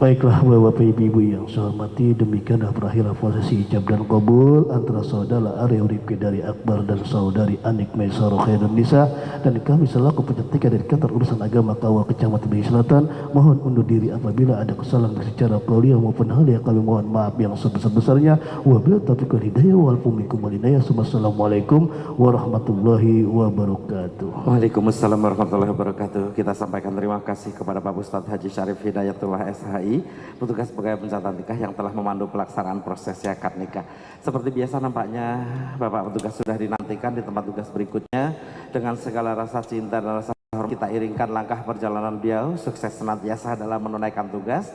Baiklah Bapak Ibu yang saya hormati, demikianlah berakhirlah prosesi ijab dan kabul antara saudara Ari Rifki dari Akbar dan saudari Anik Maisarah Khairun Nisa, dan kami selaku peserta dari kantor urusan agama Kawah Kecamatan Melayu Selatan mohon undur diri apabila ada kesalahan secara qauliyah maupun hal yang kami mohon maaf yang sebesar-besarnya. Wabillahi taufiq wal hidayah wal minkum wal hidayah. Wassalamualaikum warahmatullahi wabarakatuh. Waalaikumsalam warahmatullahi wabarakatuh. Kita sampaikan terima kasih kepada Pak Ustadz Haji Syarif Hidayatullah SHI, petugas pegawai pencatatan nikah yang telah memandu pelaksanaan prosesi akad nikah. Seperti biasa nampaknya Bapak petugas sudah dinantikan di tempat tugas berikutnya. Dengan segala rasa cinta dan rasa hormat kita iringkan langkah perjalanan beliau sukses senantiasa dalam menunaikan tugas,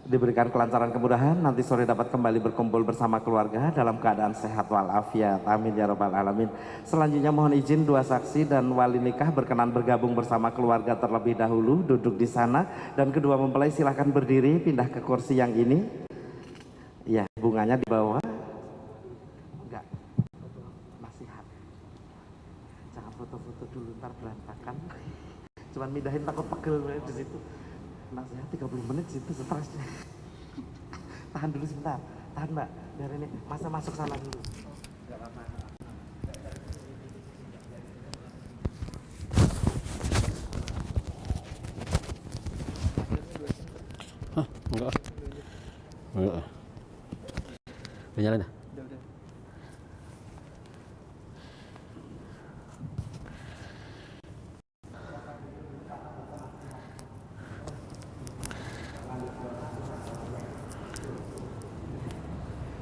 diberikan kelancaran kemudahan, nanti sore dapat kembali berkumpul bersama keluarga dalam keadaan sehat walafiat. Amin ya rabbal alamin. Selanjutnya mohon izin dua saksi dan wali nikah berkenan bergabung bersama keluarga terlebih dahulu, duduk di sana, dan kedua mempelai silahkan berdiri pindah ke kursi yang ini. Ya, bunganya di bawah. Enggak. Nasihat. Jangan foto-foto dulu ntar berantakan. Cuman mindahin takut pegel di situ. Nasihat 30 menit situ stresnya. Tahan dulu sebentar, tahan Mbak, biar ini masa masuk sana dulu. Gak apa-apa. Hah, enggak. Enggak. Udah nyalain dah? Udah.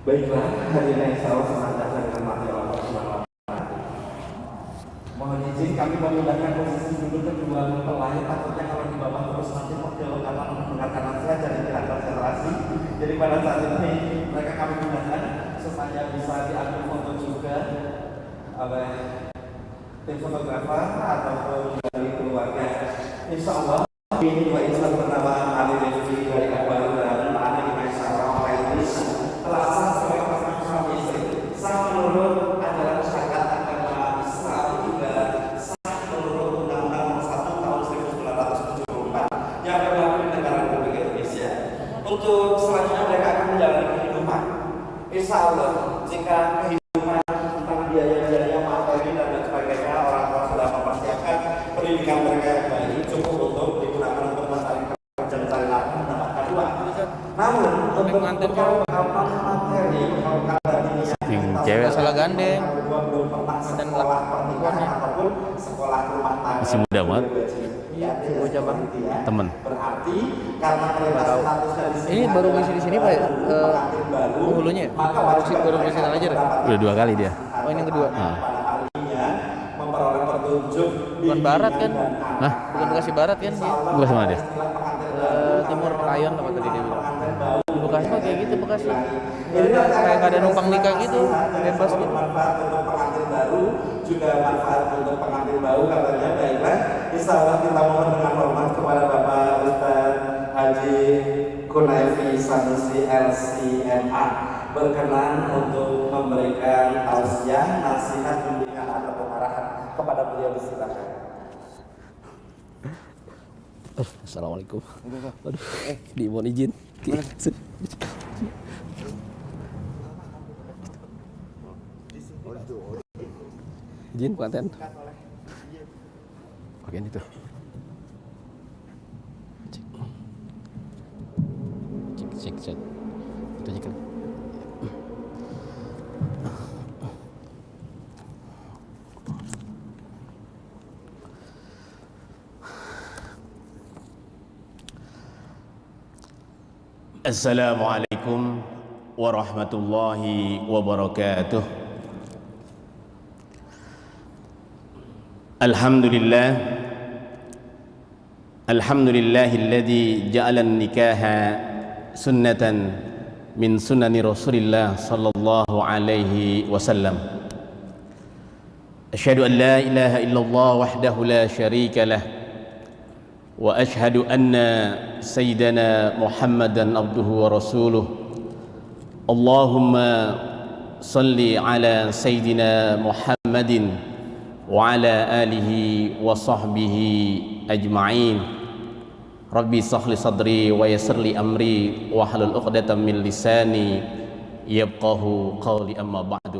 Baiklah, hadirin yang selalu senantiasa dirahmati Allah Subhanahu wa taala. Mohon izin kami memindahkan posisi duduk kedua mempelai, takutnya kalau di bawah terus nanti pegel karena mendengarkan nasihat jadi tidak konsentrasi. Jadi pada saat ini mereka kami pindahkan supaya bisa diambil foto juga oleh tim fotografer ataupun dari keluarga. Insya Allah ini dua insan bernama Ali Rifki dari Akbar dan Anik Maisarah Khairun Nisa telah sah sebagai pasangan suami istri, sah menurut ajaran syariat agama Islam, juga sah menurut Undang-Undang Nomor 1 Tahun 1974 yang berlaku di negara Republik Indonesia. Untuk selanjutnya mereka akan menjalani kehidupan. Insya Allah jika kehidupan tentang biaya-biaya materi dan lain sebagainya orang tua sudah mempersiapkan pendidikan mereka yang baik, cukup untuk digunakan untuk mencari kerja, mencari nafkah, mendapatkan uang. Namun untuk bekal materi, bekal kabar ini yang cewek salah gandeng dan sekolah pernikahan ataupun sekolah rumah tangga masih muda banget. Bocah bang, temen. Berarti karena mereka status dari Ini baru ngisi di sini Pak ya? Penghulunya? Baru ngisi aja deh. Udah 2 kali dia. Oh ini yang kedua. memperoleh petunjuk Bukan barat kan? Hah? Bukan Bekasi Barat kan dia? Bukan sama dia. Timur Kayon apa tadi dia bilang. Di Bekasi mah kayak gitu Bekasi. Kayak gak ada numpang nikah gitu, bebas gitu. Manfaat untuk pengantin baru, juga manfaat untuk pengantin baru katanya. Baiklah, insya Allah kita mohon dengan hormat kepada Bapak Ustadz Haji Kunaifi Sanusi LCMA berkenan untuk memberikan tausiah, nasihat, bimbingan atau pengarahan kepada beliau, silakan. Assalamualaikum. Aduh, dimohon izin. Izin konten. Oke itu. Cek. Itu aja kan. Assalamualaikum warahmatullahi wabarakatuh. Alhamdulillahilladzi ja'ala an-nikaha sunnatan min sunani Rasulillah sallallahu alaihi wasallam. Asyhadu an la ilaha illallah wahdahu la syarika lah wa ashhadu anna sayyidana Muhammadan abduhu wa rasuluh. Allahumma salli ala sayyidina Muhammadin wa ala alihi wa sahbihi ajma'in. Rabbi sahli sadri wa yassir li amri wa halul 'uqdatam min lisani yafqahu qawli, amma ba'du.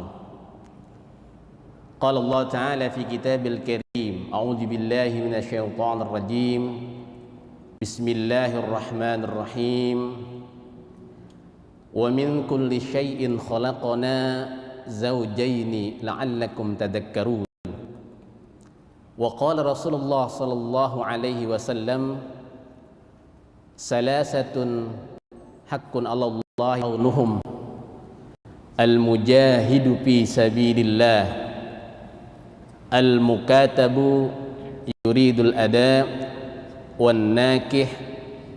Qala Allah Ta'ala fi kitabil karim, a'udzu billahi minasy syaithanir rajim. Bismillahirrahmanirrahim. Wa min kulli syai'in khalaqna zawjaini la'allakum tadhakkarun. Wa qala Rasulullah sallallahu alaihi wasallam, salasatun haqqun 'ala Allah kaunuhum al-mujahidu fi sabilillah, al-mukatabu yuridul ada, wan nakih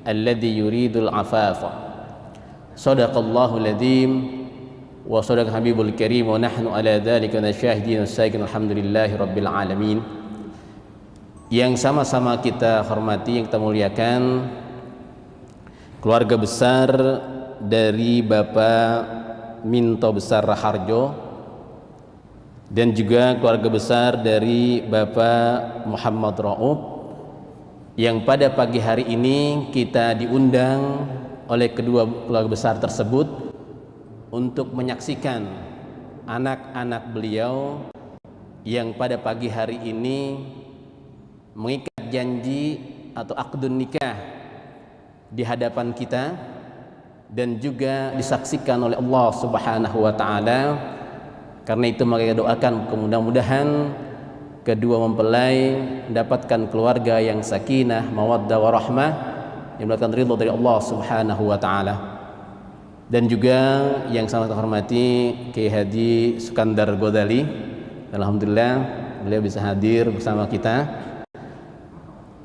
alladhi yuridul afafa. Sadaqallahul adzim wa sadaqa habibul karim wa nahnu ala dzalika nasyahidin wasyahidin alhamdulillahi rabbil alamin. Yang sama-sama kita hormati, yang kita muliakan, keluarga besar dari Bapak Minto Besar Raharjo dan juga keluarga besar dari Bapak Muhammad Rauf, yang pada pagi hari ini kita diundang oleh kedua keluarga besar tersebut untuk menyaksikan anak-anak beliau yang pada pagi hari ini mengikat janji atau akdun nikah di hadapan kita dan juga disaksikan oleh Allah Subhanahu wa taala. Karena itu maka kita doakan mudah-mudahan kedua mempelai mendapatkan keluarga yang sakinah, mawaddah, warahmah, yang mendapatkan ridha dari Allah Subhanahu wa taala. Dan juga yang sangat hormati Kiai Haji Sukandar Godali, alhamdulillah beliau bisa hadir bersama kita.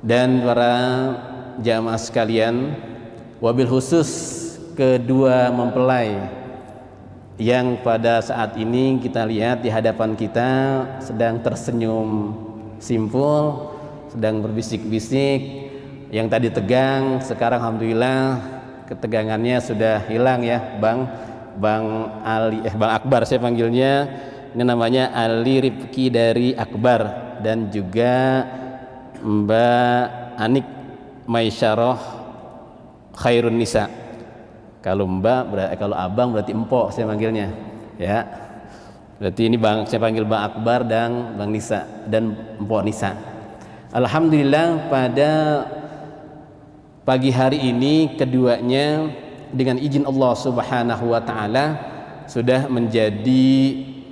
Dan para jamaah sekalian, wabil khusus kedua mempelai yang pada saat ini kita lihat di hadapan kita sedang tersenyum simpul, sedang berbisik-bisik. Yang tadi tegang, sekarang alhamdulillah ketegangannya sudah hilang ya, Bang Akbar saya panggilnya. Ini namanya Ali Rifki dari Akbar, dan juga Mbak Anik Maisyarah Khairun Nisa. Kalau Mbak, kalau Abang berarti Empok saya panggilnya, ya. Berarti ini saya panggil Bang Akbar dan Bang Nisa dan Empok Nisa. Alhamdulillah pada pagi hari ini keduanya dengan izin Allah Subhanahu wa taala sudah menjadi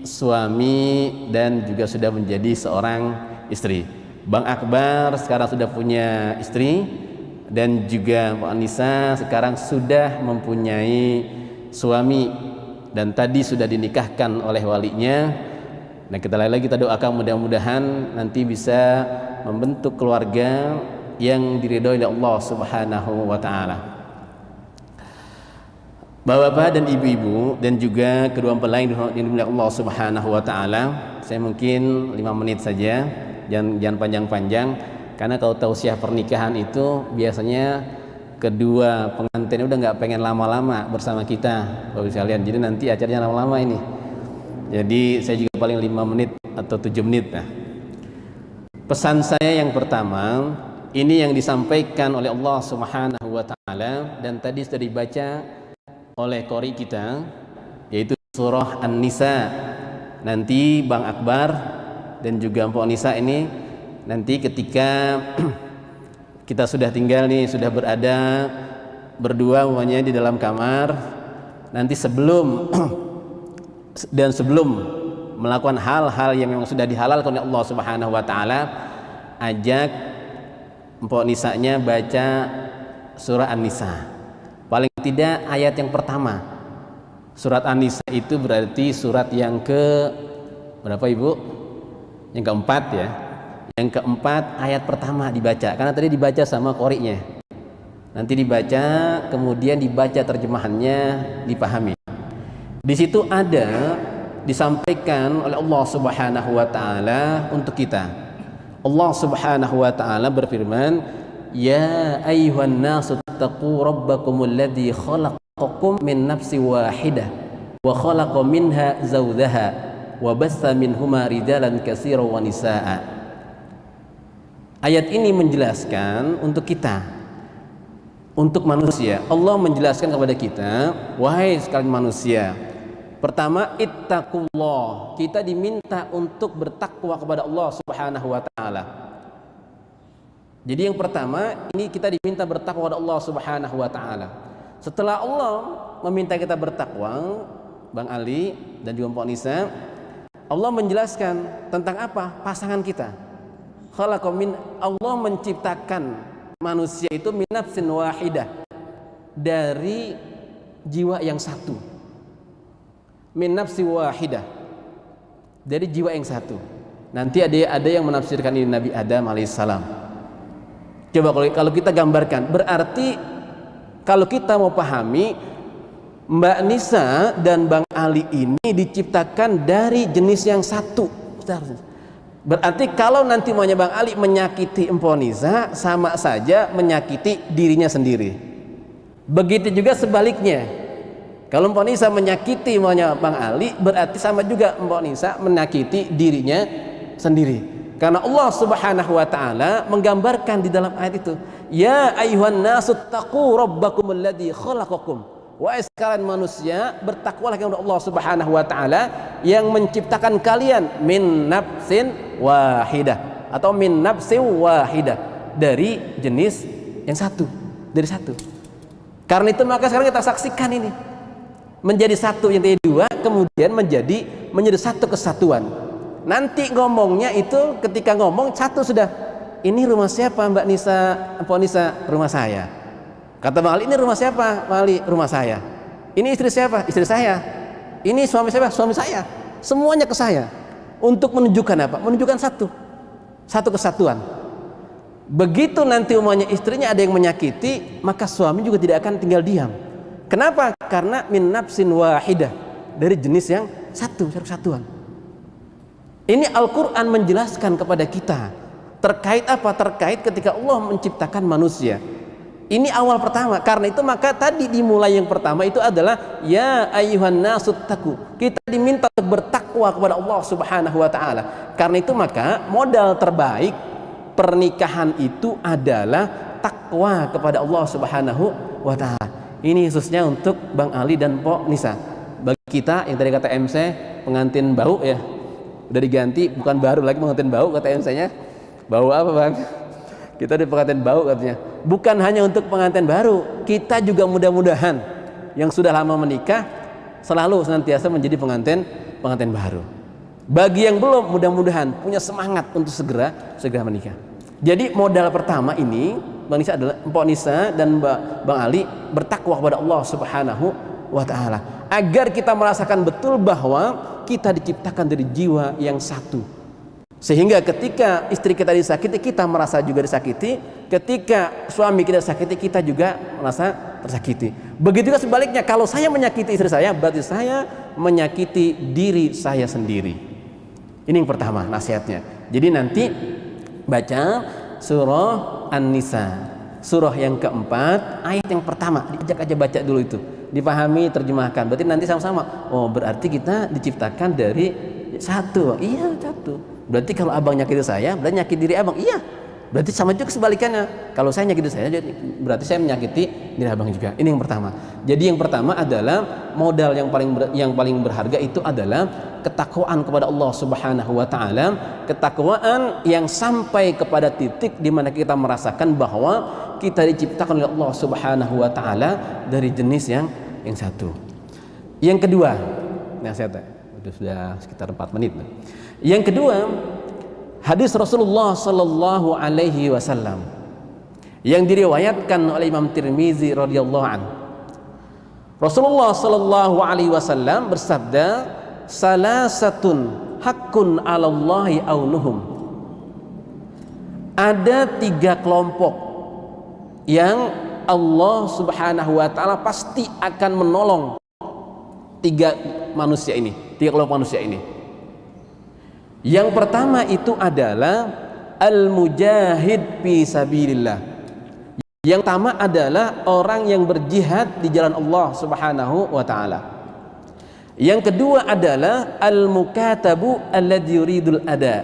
suami dan juga sudah menjadi seorang istri. Bang Akbar sekarang sudah punya istri, dan juga Mbak Nisa sekarang sudah mempunyai suami dan tadi sudah dinikahkan oleh walinya. Dan kita doakan mudah-mudahan nanti bisa membentuk keluarga yang diridhoi oleh Allah Subhanahu wa taala. Bapak-bapak dan ibu-ibu dan juga kedua mempelai yang dimuliakan Allah Subhanahu wa taala, saya mungkin 5 menit saja, jangan panjang-panjang. Karena kalau tausiah pernikahan itu biasanya kedua pengantin udah nggak pengen lama-lama bersama kita, Bapak sekalian. Jadi nanti acaranya lama-lama ini. Jadi saya juga paling 5 menit atau 7 menit. Nah, pesan saya yang pertama, ini yang disampaikan oleh Allah Subhanahu wa taala dan tadi sudah dibaca oleh qori kita, yaitu surah An-Nisa. Nanti Bang Akbar dan juga Mpok Nisa ini nanti ketika kita sudah tinggal nih, sudah berada berdua umpamanya di dalam kamar, nanti sebelum dan sebelum melakukan hal-hal yang memang sudah dihalalkan oleh Allah Subhanahu wa taala, ajak Mpok Nisanya baca surah An-Nisa. Paling tidak ayat yang pertama. Surat An-Nisa itu berarti surat yang ke berapa Ibu? Yang keempat ya. Yang keempat ayat pertama dibaca. Karena tadi dibaca sama qori'nya. Nanti dibaca, kemudian dibaca terjemahannya, dipahami. Di situ ada disampaikan oleh Allah Subhanahu wa taala untuk kita. Allah Subhanahu wa taala berfirman, "Ya ayyuhan nasu taqu rabbakumul ladzi khalaqakum min nafsin wahidah wa khalaqa minha zawjaha wa bassa minhuma rijalan katsiran wa nisaa." Ayat ini menjelaskan untuk kita, untuk manusia. Allah menjelaskan kepada kita, wahai sekalian manusia, pertama, ittaqullah. Kita diminta untuk bertakwa kepada Allah Subhanahu wa taala. Jadi yang pertama, ini kita diminta bertakwa kepada Allah Subhanahu wa taala. Setelah Allah meminta kita bertakwa, Bang Ali dan juga Mpok Nisa, Allah menjelaskan tentang apa? Pasangan kita. Allah menciptakan manusia itu min nafsin wahidah, dari jiwa yang satu. Min nafsi wahidah, dari jiwa yang satu. Nanti ada yang menafsirkan ini Nabi Adam alaihissalam. Coba kalau kita gambarkan, berarti kalau kita mau pahami, Mbak Nisa dan Bang Ali ini diciptakan dari jenis yang satu. Berarti kalau nanti maunya Bang Ali menyakiti Mpok Nisa, sama saja menyakiti dirinya sendiri. Begitu juga sebaliknya. Kalau Mpok Nisa menyakiti maunya Bang Ali, berarti sama juga Mpok Nisa menyakiti dirinya sendiri. Karena Allah Subhanahu wa taala menggambarkan di dalam ayat itu, "Ya ayyuhan nasu taqu rabbakumul ladzi khalaqakum." Wahai sekalian manusia, bertakwalah kepada Allah Subhanahu wa taala yang menciptakan kalian min nafsin wahidah atau min nafsin wahidah, dari jenis yang satu, dari satu. Karena itu maka sekarang kita saksikan ini menjadi satu yang tadi dua, kemudian menjadi satu kesatuan. Nanti ngomongnya itu ketika ngomong satu sudah, ini rumah siapa Mbak Nisa, Mpok Nisa? Rumah saya. Kata Bang Ali, ini rumah siapa? Bang Ali, rumah saya. Ini istri siapa? Istri saya. Ini suami siapa? Suami saya. Semuanya ke saya. Untuk menunjukkan apa? Menunjukkan satu kesatuan. Begitu nanti umumnya istrinya ada yang menyakiti, maka suami juga tidak akan tinggal diam. Kenapa? Karena min nafsin wahidah, dari jenis yang satu kesatuan. Ini Al-Quran menjelaskan kepada kita terkait apa? Terkait ketika Allah menciptakan manusia. Ini awal pertama. Karena itu maka tadi dimulai yang pertama itu adalah ya ayyuhan nasu taqu. Kita diminta untuk bertakwa kepada Allah Subhanahu wa taala. Karena itu maka modal terbaik pernikahan itu adalah takwa kepada Allah Subhanahu wa taala. Ini khususnya untuk Bang Ali dan Mpok Nisa. Bagi kita yang tadi kata MC pengantin bau ya, udah diganti, bukan baru lagi pengantin bau kata MC-nya. Bau apa Bang? Kita di pengantin bau katanya. Bukan hanya untuk pengantin baru, kita juga mudah-mudahan yang sudah lama menikah selalu senantiasa menjadi pengantin baru. Bagi yang belum, mudah-mudahan punya semangat untuk segera menikah. Jadi modal pertama ini Bang Nisa adalah Mpok Nisa dan Bang Ali bertakwa kepada Allah Subhanahu wa taala, agar kita merasakan betul bahwa kita diciptakan dari jiwa yang satu. Sehingga ketika istri kita disakiti, kita merasa juga disakiti. Ketika suami kita disakiti, kita juga merasa tersakiti. Begitu juga sebaliknya, kalau saya menyakiti istri saya, berarti saya menyakiti diri saya sendiri. Ini yang pertama nasihatnya. Jadi nanti baca surah An-Nisa, surah yang keempat, ayat yang pertama, diajak aja baca dulu itu. dipahami, terjemahkan. Berarti nanti sama-sama. Oh, berarti kita diciptakan dari satu. Iya, satu. Berarti kalau abang nyakiti saya, berarti nyakiti diri abang. Iya. Berarti sama juga sebalikannya. Kalau saya nyakiti saya, berarti saya menyakiti diri abang juga. Ini yang pertama. Jadi yang pertama adalah modal yang paling berharga itu adalah ketakwaan kepada Allah Subhanahu wa taala, ketakwaan yang sampai kepada titik di mana kita merasakan bahwa kita diciptakan oleh Allah Subhanahu wa taala dari jenis yang satu. Yang kedua, nah saya sudah sekitar 4 menit. Yang kedua, hadis Rasulullah sallallahu alaihi wasallam yang diriwayatkan oleh Imam Tirmizi radhiyallahu anhu. Rasulullah sallallahu alaihi wasallam bersabda, "Salasatun haqqun 'alallahi aunuhum." Ada 3 kelompok yang Allah Subhanahu wa taala pasti akan menolong 3 manusia ini, 3 kelompok manusia ini. Yang pertama itu adalah al-mujahid fi sabilillah. Yang pertama adalah orang yang berjihad di jalan Allah Subhanahu wa taala. Yang kedua adalah al-mukatabu alladzi yuridul ada.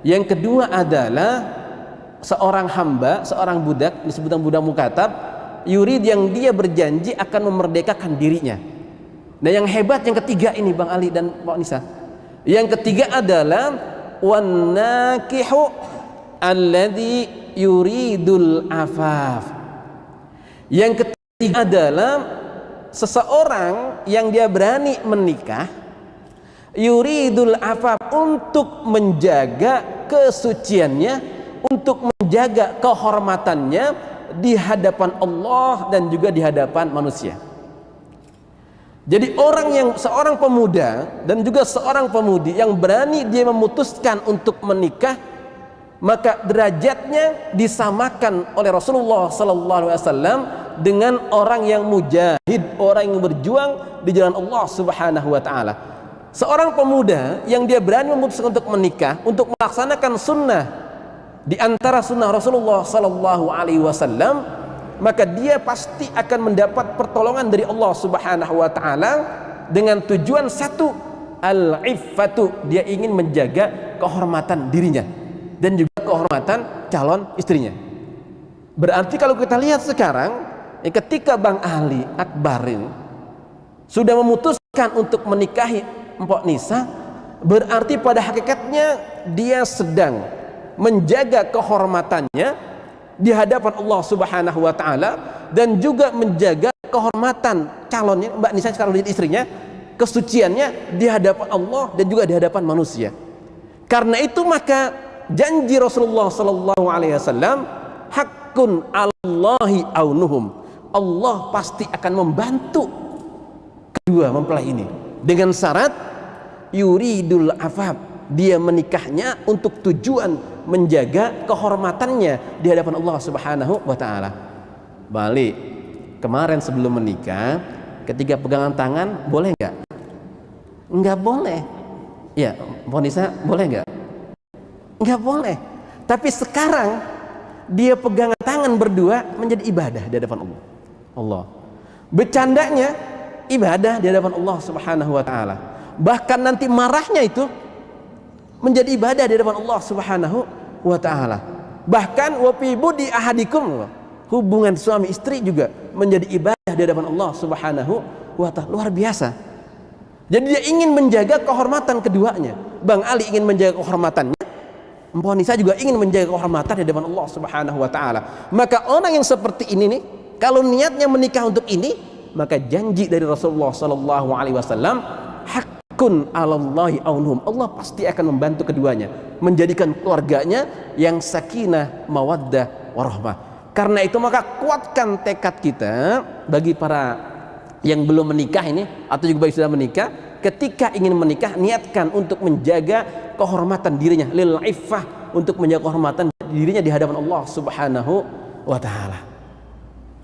Yang kedua adalah seorang hamba, seorang budak, disebutkan budak mukatab, yurid yang dia berjanji akan memerdekakan dirinya. Nah, yang hebat yang ketiga ini Bang Ali dan Pak Nisa. Yang ketiga adalah wan-nakihu alladzi yuridul afaf. Yang ketiga adalah seseorang yang dia berani menikah yuridul afaf, untuk menjaga kesuciannya, untuk menjaga kehormatannya di hadapan Allah dan juga di hadapan manusia. Jadi seorang pemuda dan juga seorang pemudi yang berani dia memutuskan untuk menikah, maka derajatnya disamakan oleh Rasulullah sallallahu alaihi wasallam dengan orang yang mujahid, orang yang berjuang di jalan Allah Subhanahu wa taala. Seorang pemuda yang dia berani memutuskan untuk menikah, untuk melaksanakan sunnah di antara sunnah Rasulullah sallallahu alaihi wasallam, maka dia pasti akan mendapat pertolongan dari Allah Subhanahu wa taala dengan tujuan satu, al-iffatu, dia ingin menjaga kehormatan dirinya dan juga kehormatan calon istrinya. Berarti kalau kita lihat sekarang, ketika Bang Ali Akbar ini sudah memutuskan untuk menikahi Mpok Nisa, berarti pada hakikatnya dia sedang menjaga kehormatannya di hadapan Allah Subhanahu wa taala dan juga menjaga kehormatan calonnya Mbak Nisa sekarang jadi istrinya, kesuciannya di hadapan Allah dan juga di hadapan manusia. Karena itu maka janji Rasulullah sallallahu alaihi wasallam, haqqun 'alallahi aunuhum. Allah pasti akan membantu kedua mempelai ini dengan syarat yuridul afaf, dia menikahnya untuk tujuan menjaga kehormatannya di hadapan Allah Subhanahu wa taala. Balik kemarin sebelum menikah, ketika pegangan tangan boleh nggak? Nggak boleh. Ya, Mbak Nisa boleh nggak? Nggak boleh. Tapi sekarang dia pegangan tangan berdua menjadi ibadah di hadapan Allah. Bercandanya ibadah di hadapan Allah Subhanahu wa taala. Bahkan nanti marahnya itu menjadi ibadah di hadapan Allah Subhanahu wa taala. Bahkan wa fi budi ahadikum, hubungan suami istri juga menjadi ibadah di hadapan Allah Subhanahu wa taala. Luar biasa. Jadi dia ingin menjaga kehormatan keduanya. Bang Ali ingin menjaga kehormatannya, Mpok Nisa juga ingin menjaga kehormatan di hadapan Allah Subhanahu wa taala. Maka orang yang seperti ini nih, kalau niatnya menikah untuk ini, maka janji dari Rasulullah sallallahu alaihi wasallam, kun 'alallahi aunuhum, Allah pasti akan membantu keduanya, menjadikan keluarganya yang sakinah, mawaddah, warahmah. Karena itu maka kuatkan tekad kita bagi para yang belum menikah ini atau juga bagi sudah menikah, ketika ingin menikah niatkan untuk menjaga kehormatan dirinya, lil iffah, untuk menjaga kehormatan dirinya di hadapan Allah Subhanahu wa taala.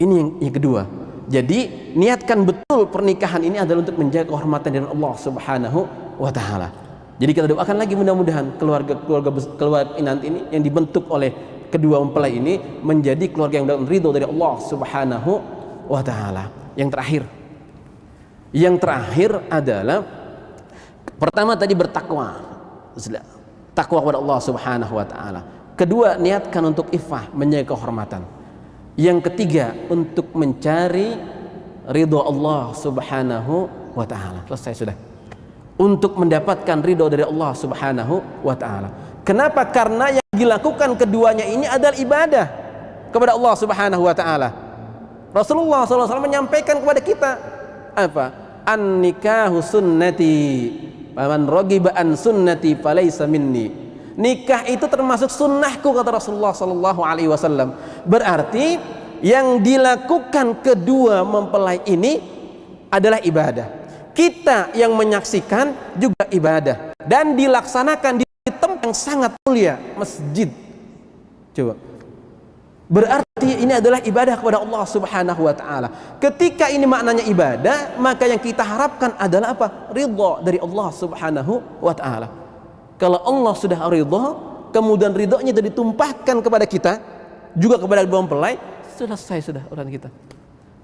Ini yang kedua. Jadi niatkan betul pernikahan ini adalah untuk menjaga kehormatan dari Allah Subhanahu wa taala. Jadi kita doakan lagi mudah-mudahan keluarga nanti ini yang dibentuk oleh kedua mempelai ini menjadi keluarga yang mendapat ridho dari Allah Subhanahu wa taala. Yang terakhir, Yang terakhir adalah pertama tadi bertakwa, takwa kepada Allah Subhanahu wa taala. Kedua, niatkan untuk iffah, menjaga kehormatan. Yang ketiga, untuk mencari ridho Allah Subhanahu wa taala. Selesai sudah. Untuk mendapatkan ridho dari Allah Subhanahu wa taala. Kenapa? Karena yang dilakukan keduanya ini adalah ibadah kepada Allah Subhanahu wa taala. Rasulullah SAW menyampaikan kepada kita apa? An-nikahu sunnati. Faman raghiba an sunnati falaysa minni. Nikah itu termasuk sunnahku, kata Rasulullah sallallahu alaihi wasallam. Berarti yang dilakukan kedua mempelai ini adalah ibadah. Kita yang menyaksikan juga ibadah dan dilaksanakan di tempat yang sangat mulia, masjid. Coba. Berarti ini adalah ibadah kepada Allah Subhanahu wa taala. Ketika ini maknanya ibadah, maka yang kita harapkan adalah apa? Ridha dari Allah Subhanahu wa taala. Kalau Allah sudah ridha, kemudian ridhonya itu ditumpahkan kepada kita, juga kepada dua mempelai, selesai sudah urusan kita.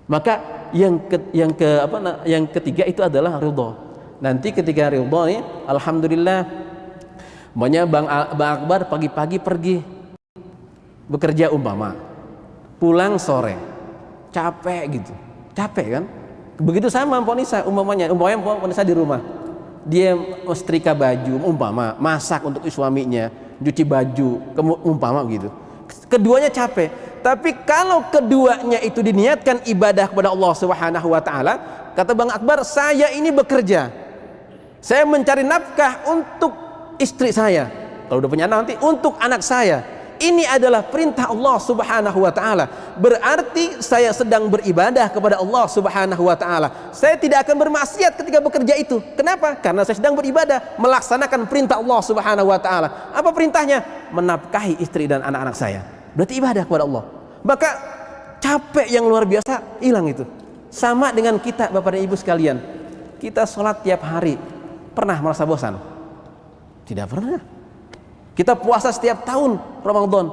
Maka yang ketiga itu adalah ridha. Nanti ketika ridha nih, alhamdulillah, banyak Bang Akbar pagi-pagi pergi bekerja umpama, pulang sore, capek gitu, capek kan? Begitu sama Ponisa, umpamanya Ponisa di rumah, dia setrika baju, umpama, masak untuk suaminya, cuci baju, umpama gitu. Keduanya capek. Tapi kalau keduanya itu diniatkan ibadah kepada Allah Subhanahu wa taala, kata Bang Akbar, saya ini bekerja, saya mencari nafkah untuk istri saya, kalau udah punya anak nanti untuk anak saya. Ini adalah perintah Allah Subhanahu wa taala. Berarti saya sedang beribadah kepada Allah Subhanahu wa taala. Saya tidak akan bermaksiat ketika bekerja itu. Kenapa? Karena saya sedang beribadah, melaksanakan perintah Allah Subhanahu wa taala. Apa perintahnya? Menafkahi istri dan anak-anak saya. Berarti ibadah kepada Allah. Maka capek yang luar biasa hilang itu. Sama dengan kita, Bapak dan Ibu sekalian. Kita sholat tiap hari. Pernah merasa bosan? Tidak pernah. Kita puasa setiap tahun Ramadan.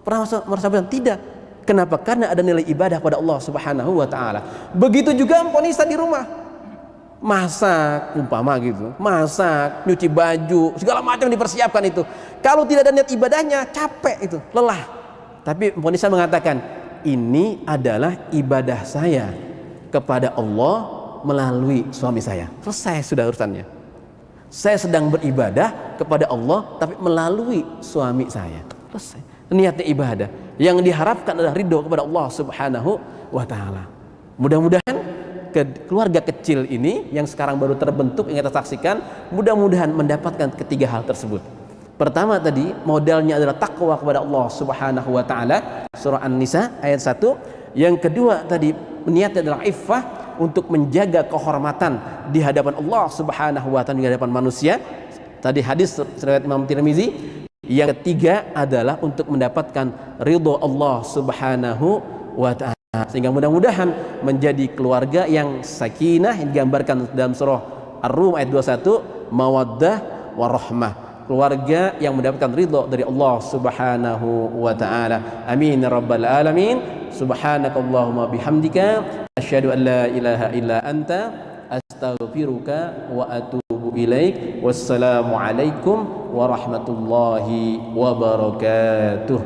Pernah merasa bosan? Tidak. Kenapa? Karena ada nilai ibadah pada Allah Subhanahu wa taala. Begitu juga Ponisa di rumah. Masak, umpama gitu. Masak, nyuci baju, segala macam dipersiapkan itu. Kalau tidak ada niat ibadahnya, capek itu, lelah. Tapi Ponisa mengatakan, ini adalah ibadah saya kepada Allah melalui suami saya. Selesai sudah urusannya. Saya sedang beribadah kepada Allah tapi melalui suami saya. Selesai. Niatnya ibadah. Yang diharapkan adalah ridho kepada Allah Subhanahu wa taala. Mudah-mudahan keluarga kecil ini yang sekarang baru terbentuk, yang kita saksikan, mudah-mudahan mendapatkan ketiga hal tersebut. Pertama tadi, modalnya adalah takwa kepada Allah Subhanahu wa taala, surah An-Nisa ayat 1. Yang kedua tadi, niatnya adalah iffah, untuk menjaga kehormatan di hadapan Allah Subhanahu wa taala, di hadapan manusia. Tadi hadis riwayat Imam Tirmizi. Yang ketiga adalah untuk mendapatkan ridho Allah Subhanahu wa taala. Sehingga mudah-mudahan menjadi keluarga yang sakinah, yang digambarkan dalam surah Ar-Rum ayat 21, mawaddah warahmah. Keluarga yang mendapatkan ridho dari Allah Subhanahu wa taala. Amin ya rabbal alamin. Subhanakallahumma bihamdika asyhadu an la ilaha illa anta astaghfiruka wa atubu ilaik. Wassalamu alaikum warahmatullahi wabarakatuh.